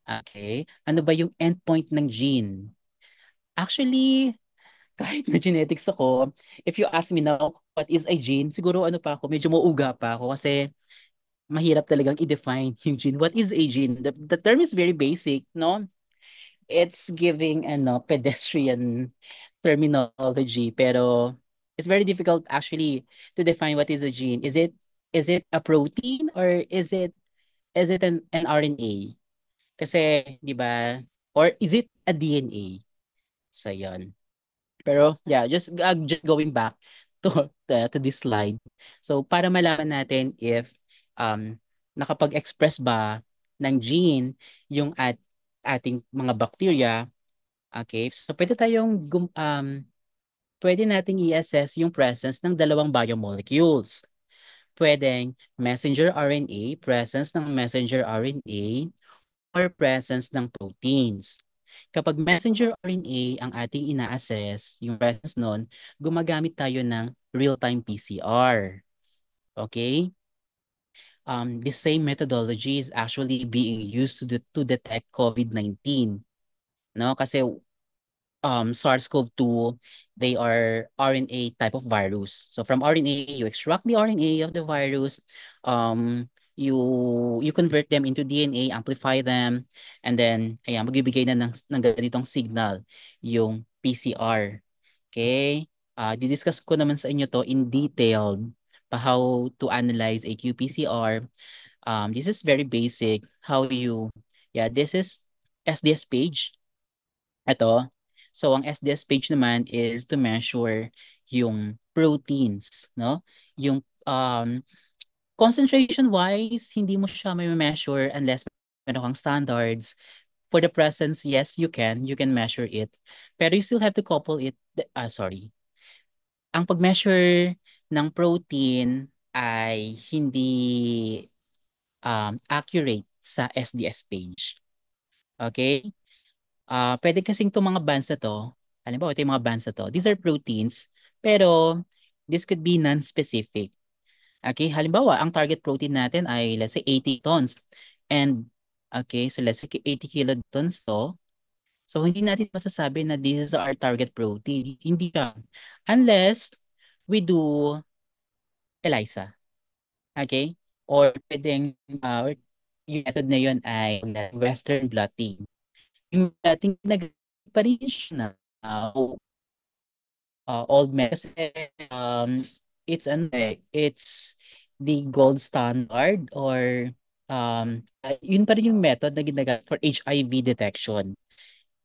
[SPEAKER 1] Okay? Ano ba yung endpoint ng gene? Actually, kahit na genetics ako, if you ask me now, what is a gene? Siguro ano pa ako, medyo mauuga pa ako kasi mahirap talagang i-define yung gene. What is a gene? The term is very basic, no? It's giving pedestrian terminology, pero it's very difficult actually to define what is a gene. Is it a protein or is it an RNA? Kasi, 'di ba? Or is it a DNA? So, 'yon. Pero yeah, just going back to this slide. So para malaman natin if um nakapag-express ba ng gene yung ating mga bacteria, okay? So pwede nating i-assess yung presence ng dalawang biomolecules. Pwedeng messenger RNA, presence ng messenger RNA, or presence ng proteins. Kapag messenger RNA ang ating ina-assess, yung presence nun, gumagamit tayo ng real-time PCR. Okay? The same methodology is actually being used to detect COVID-19. No? Kasi SARS-CoV-2, they are RNA type of virus. So from RNA, you extract the RNA of the virus, um, you convert them into DNA, amplify them, and then ayan, magbibigay na ng ganitong signal yung PCR. Okay? Didiscuss ko naman sa inyo to in detail pa how to analyze a qPCR. This is very basic. This is SDS page. Ito. So, ang SDS page naman is to measure yung proteins, no? Yung concentration-wise, hindi mo siya may measure unless meron kang standards. For the presence, yes, you can. You can measure it. Pero you still have to couple it. Sorry. Ang pag-measure ng protein ay hindi accurate sa SDS page. Okay? Pwede kasing itong mga bands na to, halimbawa ito yung mga bands na to, these are proteins, pero this could be non-specific. Okay, halimbawa, ang target protein natin ay let's say 80 tons. And, okay, so let's say 80 kilotons to. So, hindi natin masasabi na this is our target protein. Hindi ka. Unless we do ELISA. Okay? Or pwedeng, yung method na yun ay Western blotting. Yung dating pa rin siya na old method kasi it's the gold standard or yun pa rin yung method na ginagamit for HIV detection.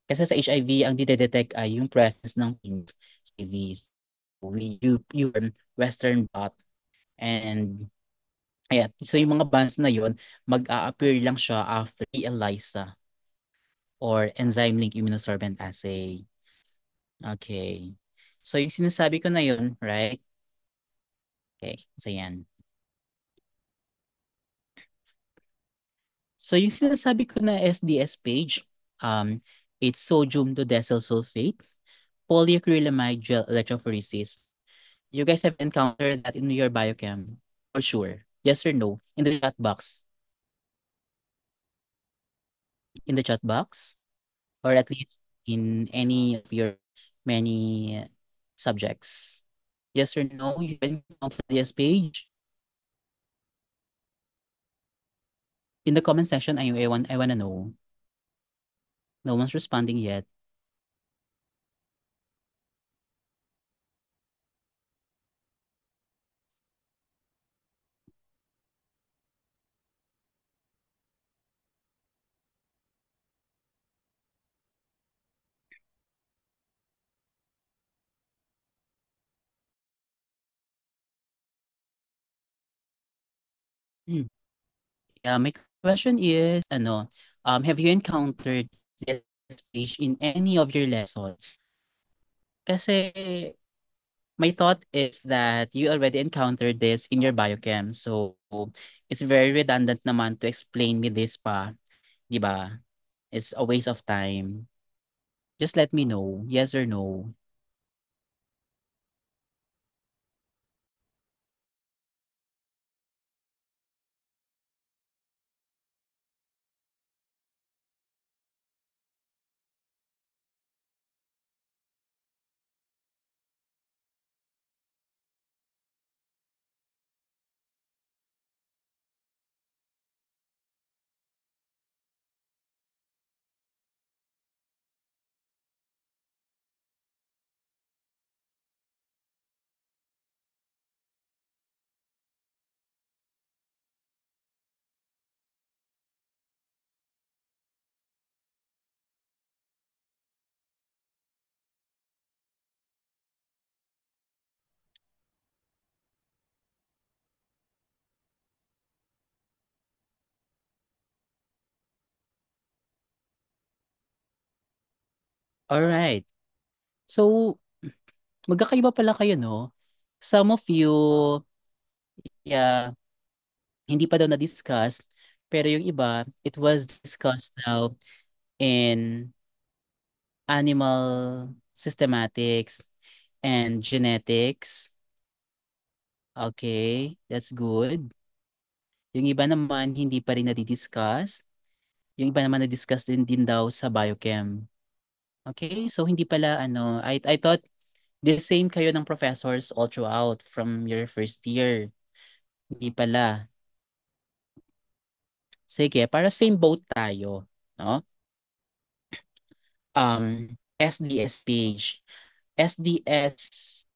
[SPEAKER 1] Kasi sa HIV, ang didetect ay yung presence ng HIV. So, you Western blot. And ayan, so yung mga bands na yun, mag-a-appear lang siya after ELISA or enzyme-linked immunosorbent assay. Okay. So yung sinasabi ko na yun, right? Okay, so yan. So yung sinasabi ko na SDS page, it's sodium dodecyl sulfate, polyacrylamide gel electrophoresis. You guys have encountered that in your biochem? For sure. Yes or no? In the chat box. In the chat box? Or at least in any of your many subjects? Yes or no? You can encounter this page? In the comment section, I wanna know. No one's responding yet. Hmm. Yeah, my question is, have you encountered this stage in any of your lessons? Kasi my thought is that you already encountered this in your biochem. So, it's very redundant naman to explain me this pa, 'di ba? It's a waste of time. Just let me know, yes or no. Alright. So, magkakaiba pala kayo 'no? Some of you, yeah, hindi pa daw na-discuss, pero yung iba, it was discussed now in animal systematics and genetics. Okay, that's good. Yung iba naman hindi pa rin nadi-discuss. Yung iba naman na-discuss din daw sa biochem. Okay, so hindi pala I thought the same kayo ng professors all throughout from your first year. Hindi pala. Sige, para same boat tayo, no? SDS page. SDS,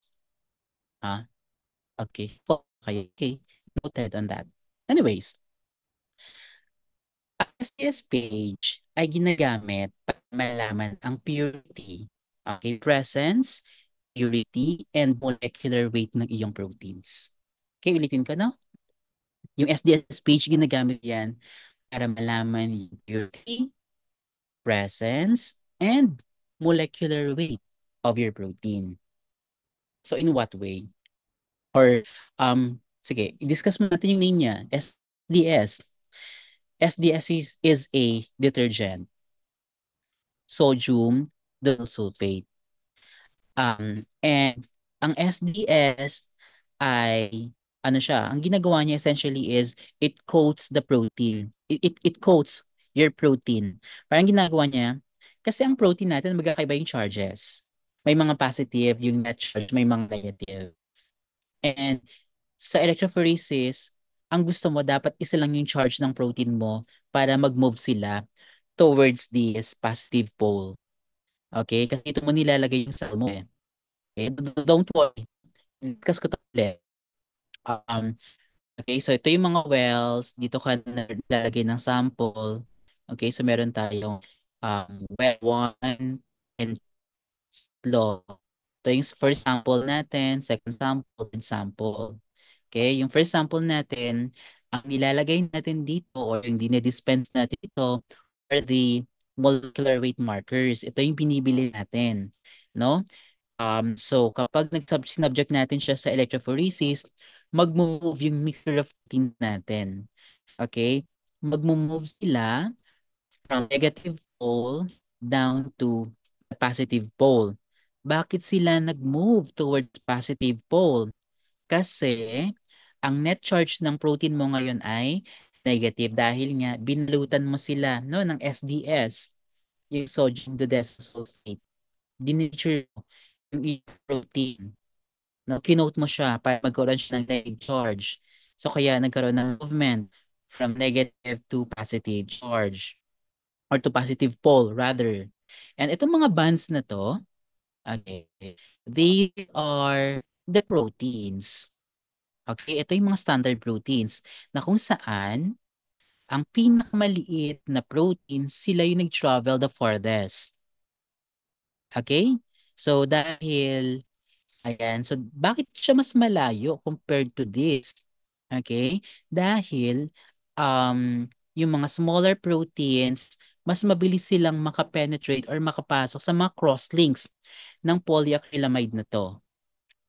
[SPEAKER 1] ah, okay. Okay, okay. Noted on that. Anyways, ang SDS page ay ginagamit para malaman ang purity, okay, presence, purity, and molecular weight ng iyong proteins. Okay, ulitin ko, no? Yung SDS page, ginagamit yan para malaman yung purity, presence, and molecular weight of your protein. So, in what way? Or, sige, i-discuss mo natin yung name niya, SDS. SDS is a detergent, sodium diol sulfate. And ang SDS ay ano siya, ang ginagawa niya essentially is it coats the protein. It coats your protein. Parang ginagawa niya, kasi ang protein natin magkakaiba yung charges. May mga positive yung net charge, may mga negative. And sa electrophoresis, ang gusto mo dapat isa lang yung charge ng protein mo para mag-move sila towards this positive pole. Okay? Kasi dito mo nilalagay yung cell mo eh. Okay? Don't worry. Discuss ko ito ulit. Um, okay, so ito yung mga wells. Dito ka nalagay ng sample. Okay, so meron tayong well 1 and law. Ito yung first sample natin, second sample, third sample. Okay, yung first sample natin, ang nilalagay natin dito or yung dinedispense natin dito are the molecular weight markers. Ito yung binibili natin. No? So kapag sinubject natin siya sa electrophoresis, mag-move yung mixture of proteins natin. Okay? Mag-move sila from negative pole down to the positive pole. Bakit sila nag-move towards positive pole? Kasi ang net charge ng protein mo ngayon ay negative dahil nga binlutan mo sila no ng SDS, yung sodium didesulfate. Dinature mo yung iyong protein. No, kinote mo siya para magkaroon siya ng negative charge. So kaya nagkaroon ng movement from negative to positive charge. or to positive pole rather. And itong mga bands na to, okay, these are the proteins. Okay, ito yung mga standard proteins na kung saan ang pinakamaliit na protein, sila yung nag-travel the farthest. Okay? So dahil, ayan, so bakit siya mas malayo compared to this? Okay? Dahil yung mga smaller proteins, mas mabilis silang makapenetrate or makapasok sa mga crosslinks ng polyacrylamide na to.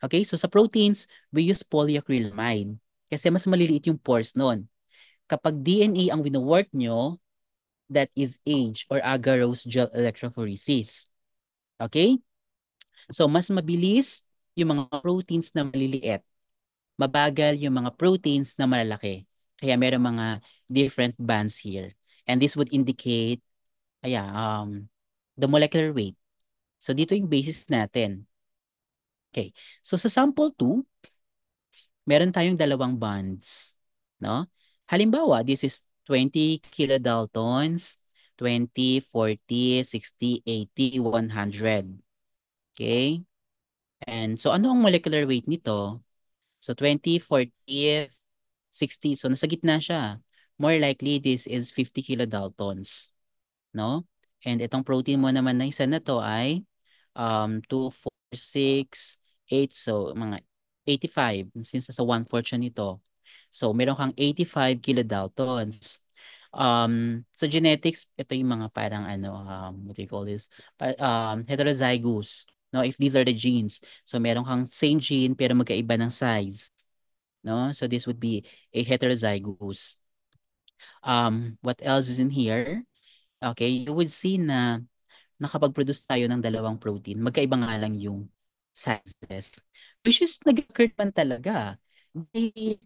[SPEAKER 1] Okay? So sa proteins, we use polyacrylamide kasi mas maliliit yung pores nun. Kapag DNA ang wino-work nyo, that is age or agarose gel electrophoresis. Okay? So mas mabilis yung mga proteins na maliliit. Mabagal yung mga proteins na malalaki. Kaya meron mga different bands here. And this would indicate the molecular weight. So dito yung basis natin. Okay. So sa sample 2, meron tayong dalawang bonds. No? Halimbawa, this is 20 kilodaltons, 20, 40, 60, 80, 100. Okay? And so ano ang molecular weight nito? So 20, 40, 60. So nasa gitna siya. More likely this is 50 kilodaltons, no? And itong protein mo naman na isa na to ay 2, 4, 6, 8. So mga 85 since nasa 1/4 siya nito. So meron kang 85 kilodaltons. Sa genetics, ito yung mga parang what do you call this? Heterozygous. No, if these are the genes. So meron kang same gene pero magkaiba ng size. No? So this would be a heterozygous. What else is in here? Okay, you would see na nakapag-produce tayo ng dalawang protein. Magkaiba nga lang yung sizes. Which is nag-occur pa talaga. They,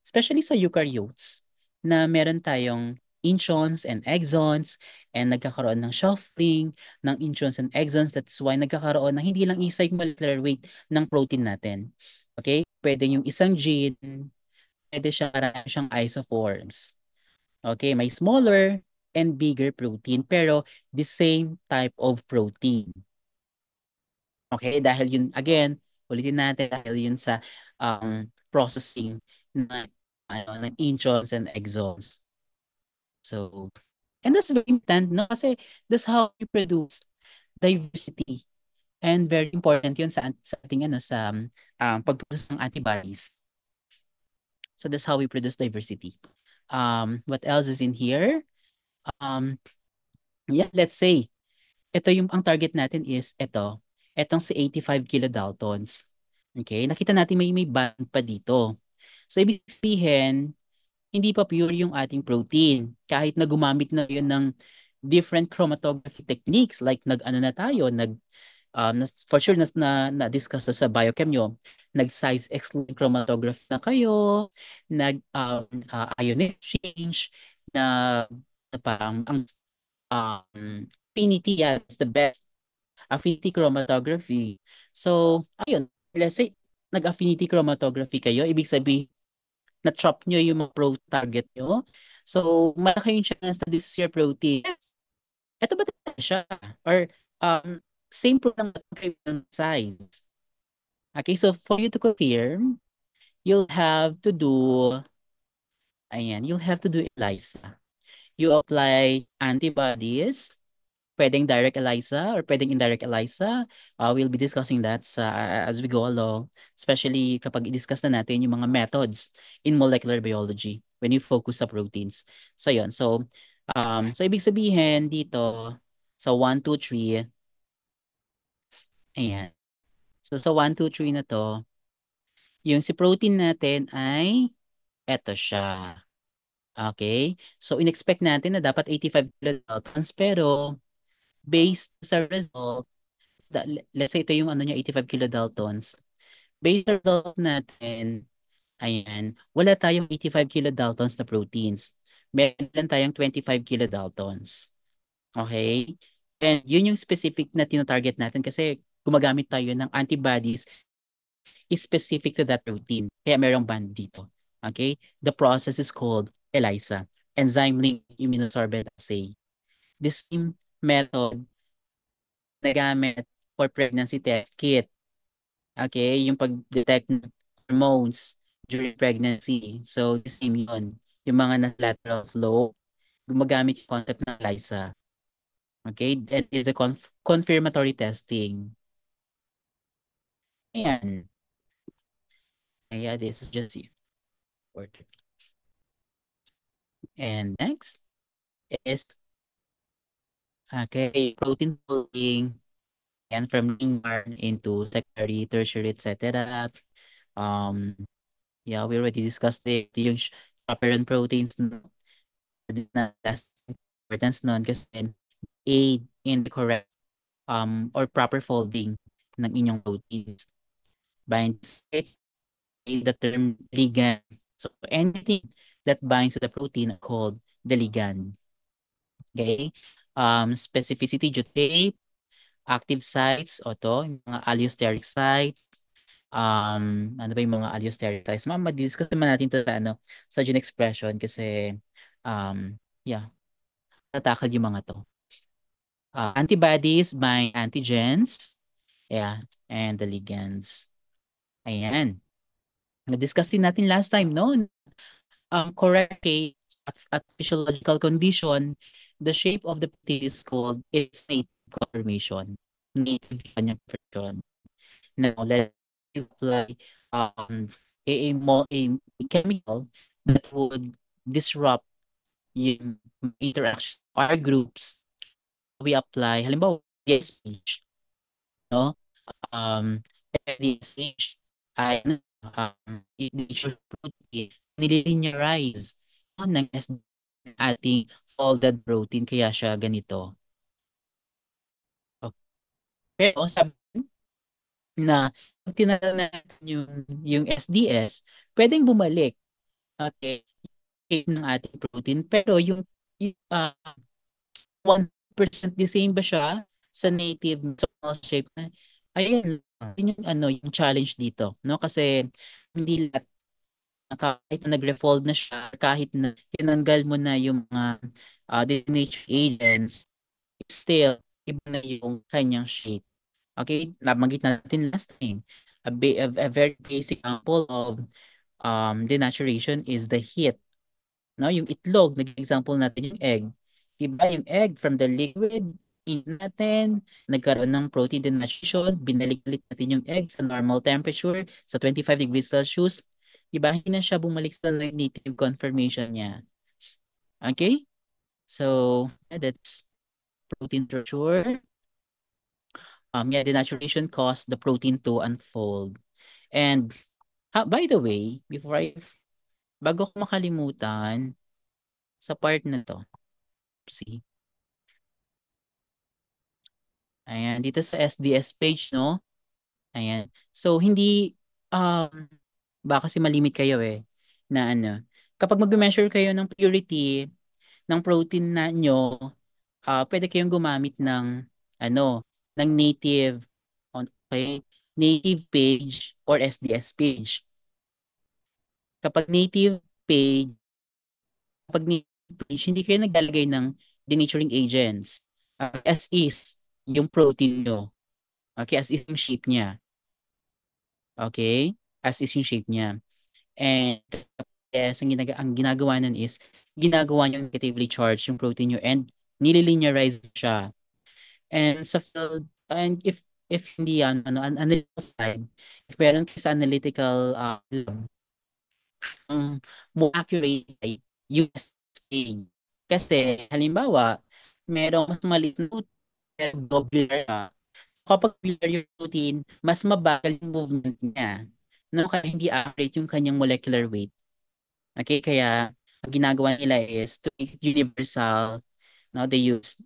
[SPEAKER 1] especially sa eukaryotes, na meron tayong introns and exons and nagkakaroon ng shuffling ng introns and exons. That's why nagkakaroon ng hindi lang isa yung molecular weight ng protein natin. Okay? Pwede yung isang gene, pwede siyang isoforms. Okay, may smaller and bigger protein pero the same type of protein. Okay, dahil yun, again, ulitin natin dahil yun sa processing ng introns and exons. So, and that's very important, no? Kasi that's how we produce diversity. And very important yun sa ating sa pag-produce ng antibodies. So that's how we produce diversity. What else is in here? Yeah, let's say, ang target natin is etong si 85 kilodaltons. Okay, nakita natin may band pa dito. So, ibig sabihin, hindi pa pure yung ating protein. Kahit na gumamit na yun ng different chromatography techniques, like na tayo, for sure na-discuss na sa biochem nyo, nag-size exclusion chromatography na kayo, ion exchange, na parang ang affinity is the best. Affinity chromatography. So, ayun, let's say, nag-affinity chromatography kayo, ibig sabihin, na-trap nyo yung mga target nyo. So, malaki yung chance na this is your protein. Ito ba talaga siya? Or, same protein ng size. Okay, so for you to confirm, you'll have to do ELISA. You apply antibodies, pwedeng direct ELISA or pwedeng indirect ELISA. We'll be discussing that as we go along, especially kapag i-discuss na natin yung mga methods in molecular biology when you focus sa proteins. So yun. So ibig sabihin dito sa 1, 2, 3, ayan. So sa 1, 2, 3 na to, yung si protein natin ay eto siya. Okay? So in-expect natin na dapat 85 kilodaltons pero based sa result, let's say ito yung niya 85 kilodaltons. Based sa result natin, ayan, wala tayong 85 kilodaltons na proteins. Meron lang tayong 25 kilodaltons. Okay? And yun yung specific na tinatarget natin kasi gumagamit tayo ng antibodies is specific to that protein. Kaya merong band dito. Okay? The process is called ELISA. enzyme-linked immunosorbent assay. The same method na gamit for pregnancy test kit. Okay, yung pag-detect ng hormones during pregnancy. So, the same yun. Yung mga na lateral flow, gumagamit yung concept ng ELISA. Okay, that is a confirmatory testing. Ayan. Yeah, this is just you. And next is okay, protein pooling and from linear into secondary, tertiary, etc. Yeah, we already discussed it. Yung chaperone proteins na last importance nun kasi aid in the correct or proper folding ng inyong proteins. Bind site, the term ligand. So anything that binds to the protein are called the ligand. Okay? Specificity due to shape, active sites, o to, yung mga allosteric sites, ano ba yung mga allosteric sites? Madiscuss naman natin ito sa gene expression kasi, yeah, tatakal yung mga to. Antibodies by antigens, yeah, and the ligands. Ayan. Na-discuss din natin last time, no? Correct case at physiological condition, the shape of the protein is called its native conformation. Native kanyang version. Now, let's apply a chemical that would disrupt yung interaction or groups. We apply, halimbawa, DSH, no? DSH ay nature protein, nililinearize ng ating folded protein kaya siya ganito. Okay. Pero sabi na kung tinatawag natin yung SDS, pwedeng bumalik. Okay. Ng ating protein. Pero yung 1% the same ba siya sa native small shape na? Ayun, yun yung challenge dito, no? Kasi hindi lahat kahit na nag-refold na siya, kahit na tinanggal mo na yung mga denatured agents, still iba na yung kanyang shape. Okay, nabanggit natin last time. A very basic example of denaturation is the heat. No, yung itlog, nag-example natin yung egg. Diba yung egg from the liquid natin, nagkaroon ng protein denaturation, binalik ulit natin yung egg sa normal temperature, sa 25 degrees Celsius. Diba, hindi na siya bumalik sa native conformation niya. Okay? So, that's protein structure. Yeah, denaturation caused the protein to unfold. And, by the way, bago ko makalimutan, sa part na to, see, ayan, dito sa SDS page, no? Ayan. So, hindi, baka kasi malimit kayo na kapag mag-measure kayo ng purity ng protein na nyo, pwede kayong gumamit ng, ng native, okay, native page or SDS page. Kapag native page, hindi kayo naglalagay ng denaturing agents. As is, yung protein nyo. Okay, as is yung shape niya. Okay? As is yung shape niya. And yes, ang ginagawa nun is, ginagawa nyo negatively charged yung protein nyo and nililinearize siya. And sa field, and if hindi yan, an analytical side, if meron kayo sa analytical lab, more accurate ay US page. Kasi, halimbawa, merong mas maliit na globular siya. Kapag globular yung protein, mas mabagal yung movement niya. No, kaya hindi accurate yung kanyang molecular weight. Okay, kaya ang ginagawa nila is to make it universal, no, they use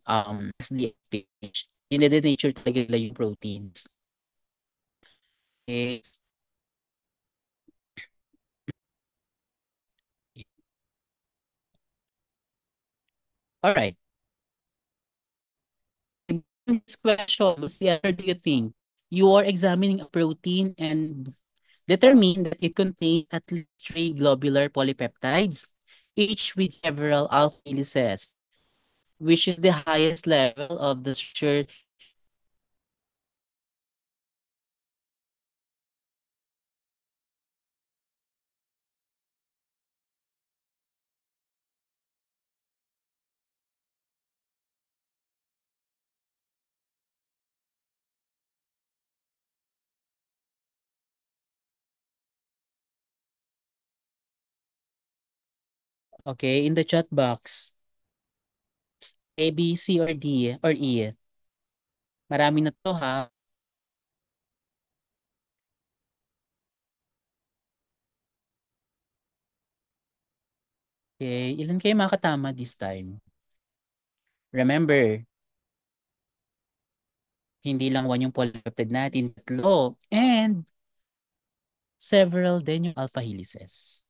[SPEAKER 1] SDH. Dine-denature talaga nila yung proteins. Okay. All right. This question, yeah, what do you think? You are examining a protein and determine that it contains at least 3 globular polypeptides. each with several alpha helices, which is the highest level of the structure. Okay, in the chat box, A, B, C, or D, or E. Marami na to ha. Okay, ilan kayo makatama this time? Remember, hindi lang one yung polypeptide natin, tatlo. And several din yung alpha helices.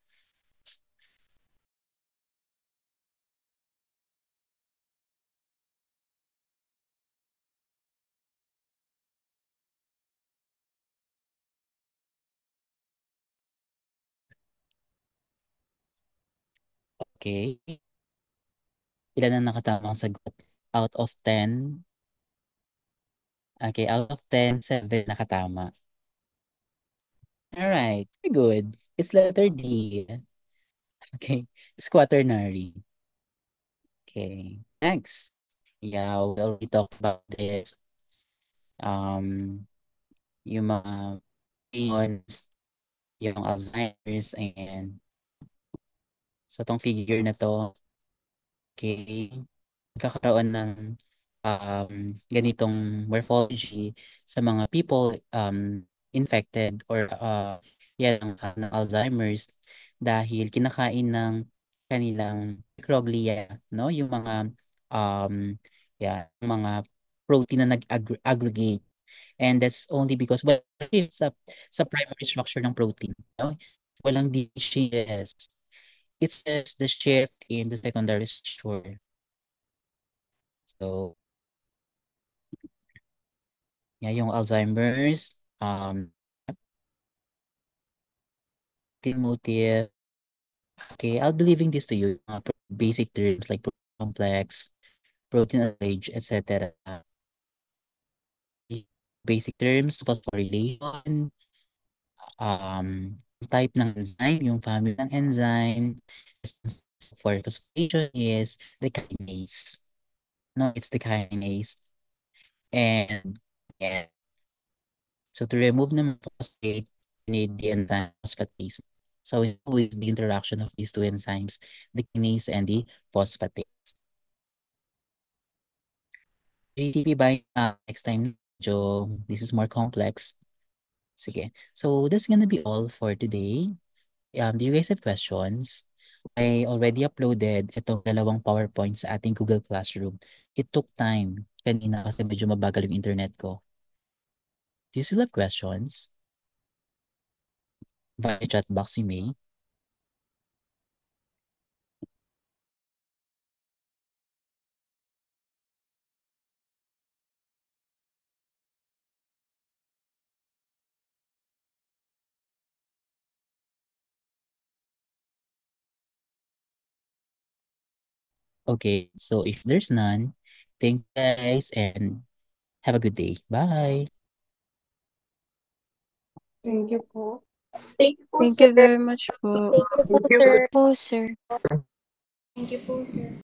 [SPEAKER 1] Okay. Ilan ang nakatamang sagot? Out of 10? Okay, out of 10, 7 nakatama. Alright, very good. It's letter D. Okay, it's quaternary. Okay, next. Yeah, we already talked about this. Yung mga prions, yung Alzheimer's, and so tong figure na to, okay, nagkakaroon ng ganitong morphology sa mga people infected or ng Alzheimer's dahil kinakain ng kanilang microglia, no? Yung mga mga protein na nag-aggregate. And that's only because sa primary structure ng protein, no? Walang changes. It's just the shift in the secondary structure. So, yeah, yung Alzheimer's, motif. Okay, I'll be leaving this to you. Basic terms like protein complex, protein age, etc. Basic terms, phosphorylation, type ng enzyme, yung family ng enzyme. For phosphorylation is the kinase. No, it's the kinase. And yeah. So to remove the phosphate, you need the enzyme phosphatase. So with the interaction of these two enzymes, the kinase and the phosphatase. GTP by next time, Joe, this is more complex. Sige. So that's gonna be all for today. Do you guys have questions? I already uploaded itong dalawang PowerPoint sa ating Google Classroom. It took time kanina kasi medyo mabagal yung internet ko. Do you still have questions? Via chat box you may. Okay, so if there's none, thank you guys and have a good day. Bye.
[SPEAKER 2] Thank you po.
[SPEAKER 3] Thank you po,
[SPEAKER 4] Thank
[SPEAKER 3] sir.
[SPEAKER 4] you very much po.
[SPEAKER 3] Thank you po,
[SPEAKER 2] Thank you.
[SPEAKER 3] sir.
[SPEAKER 5] Po, sir.
[SPEAKER 3] Thank you po, sir.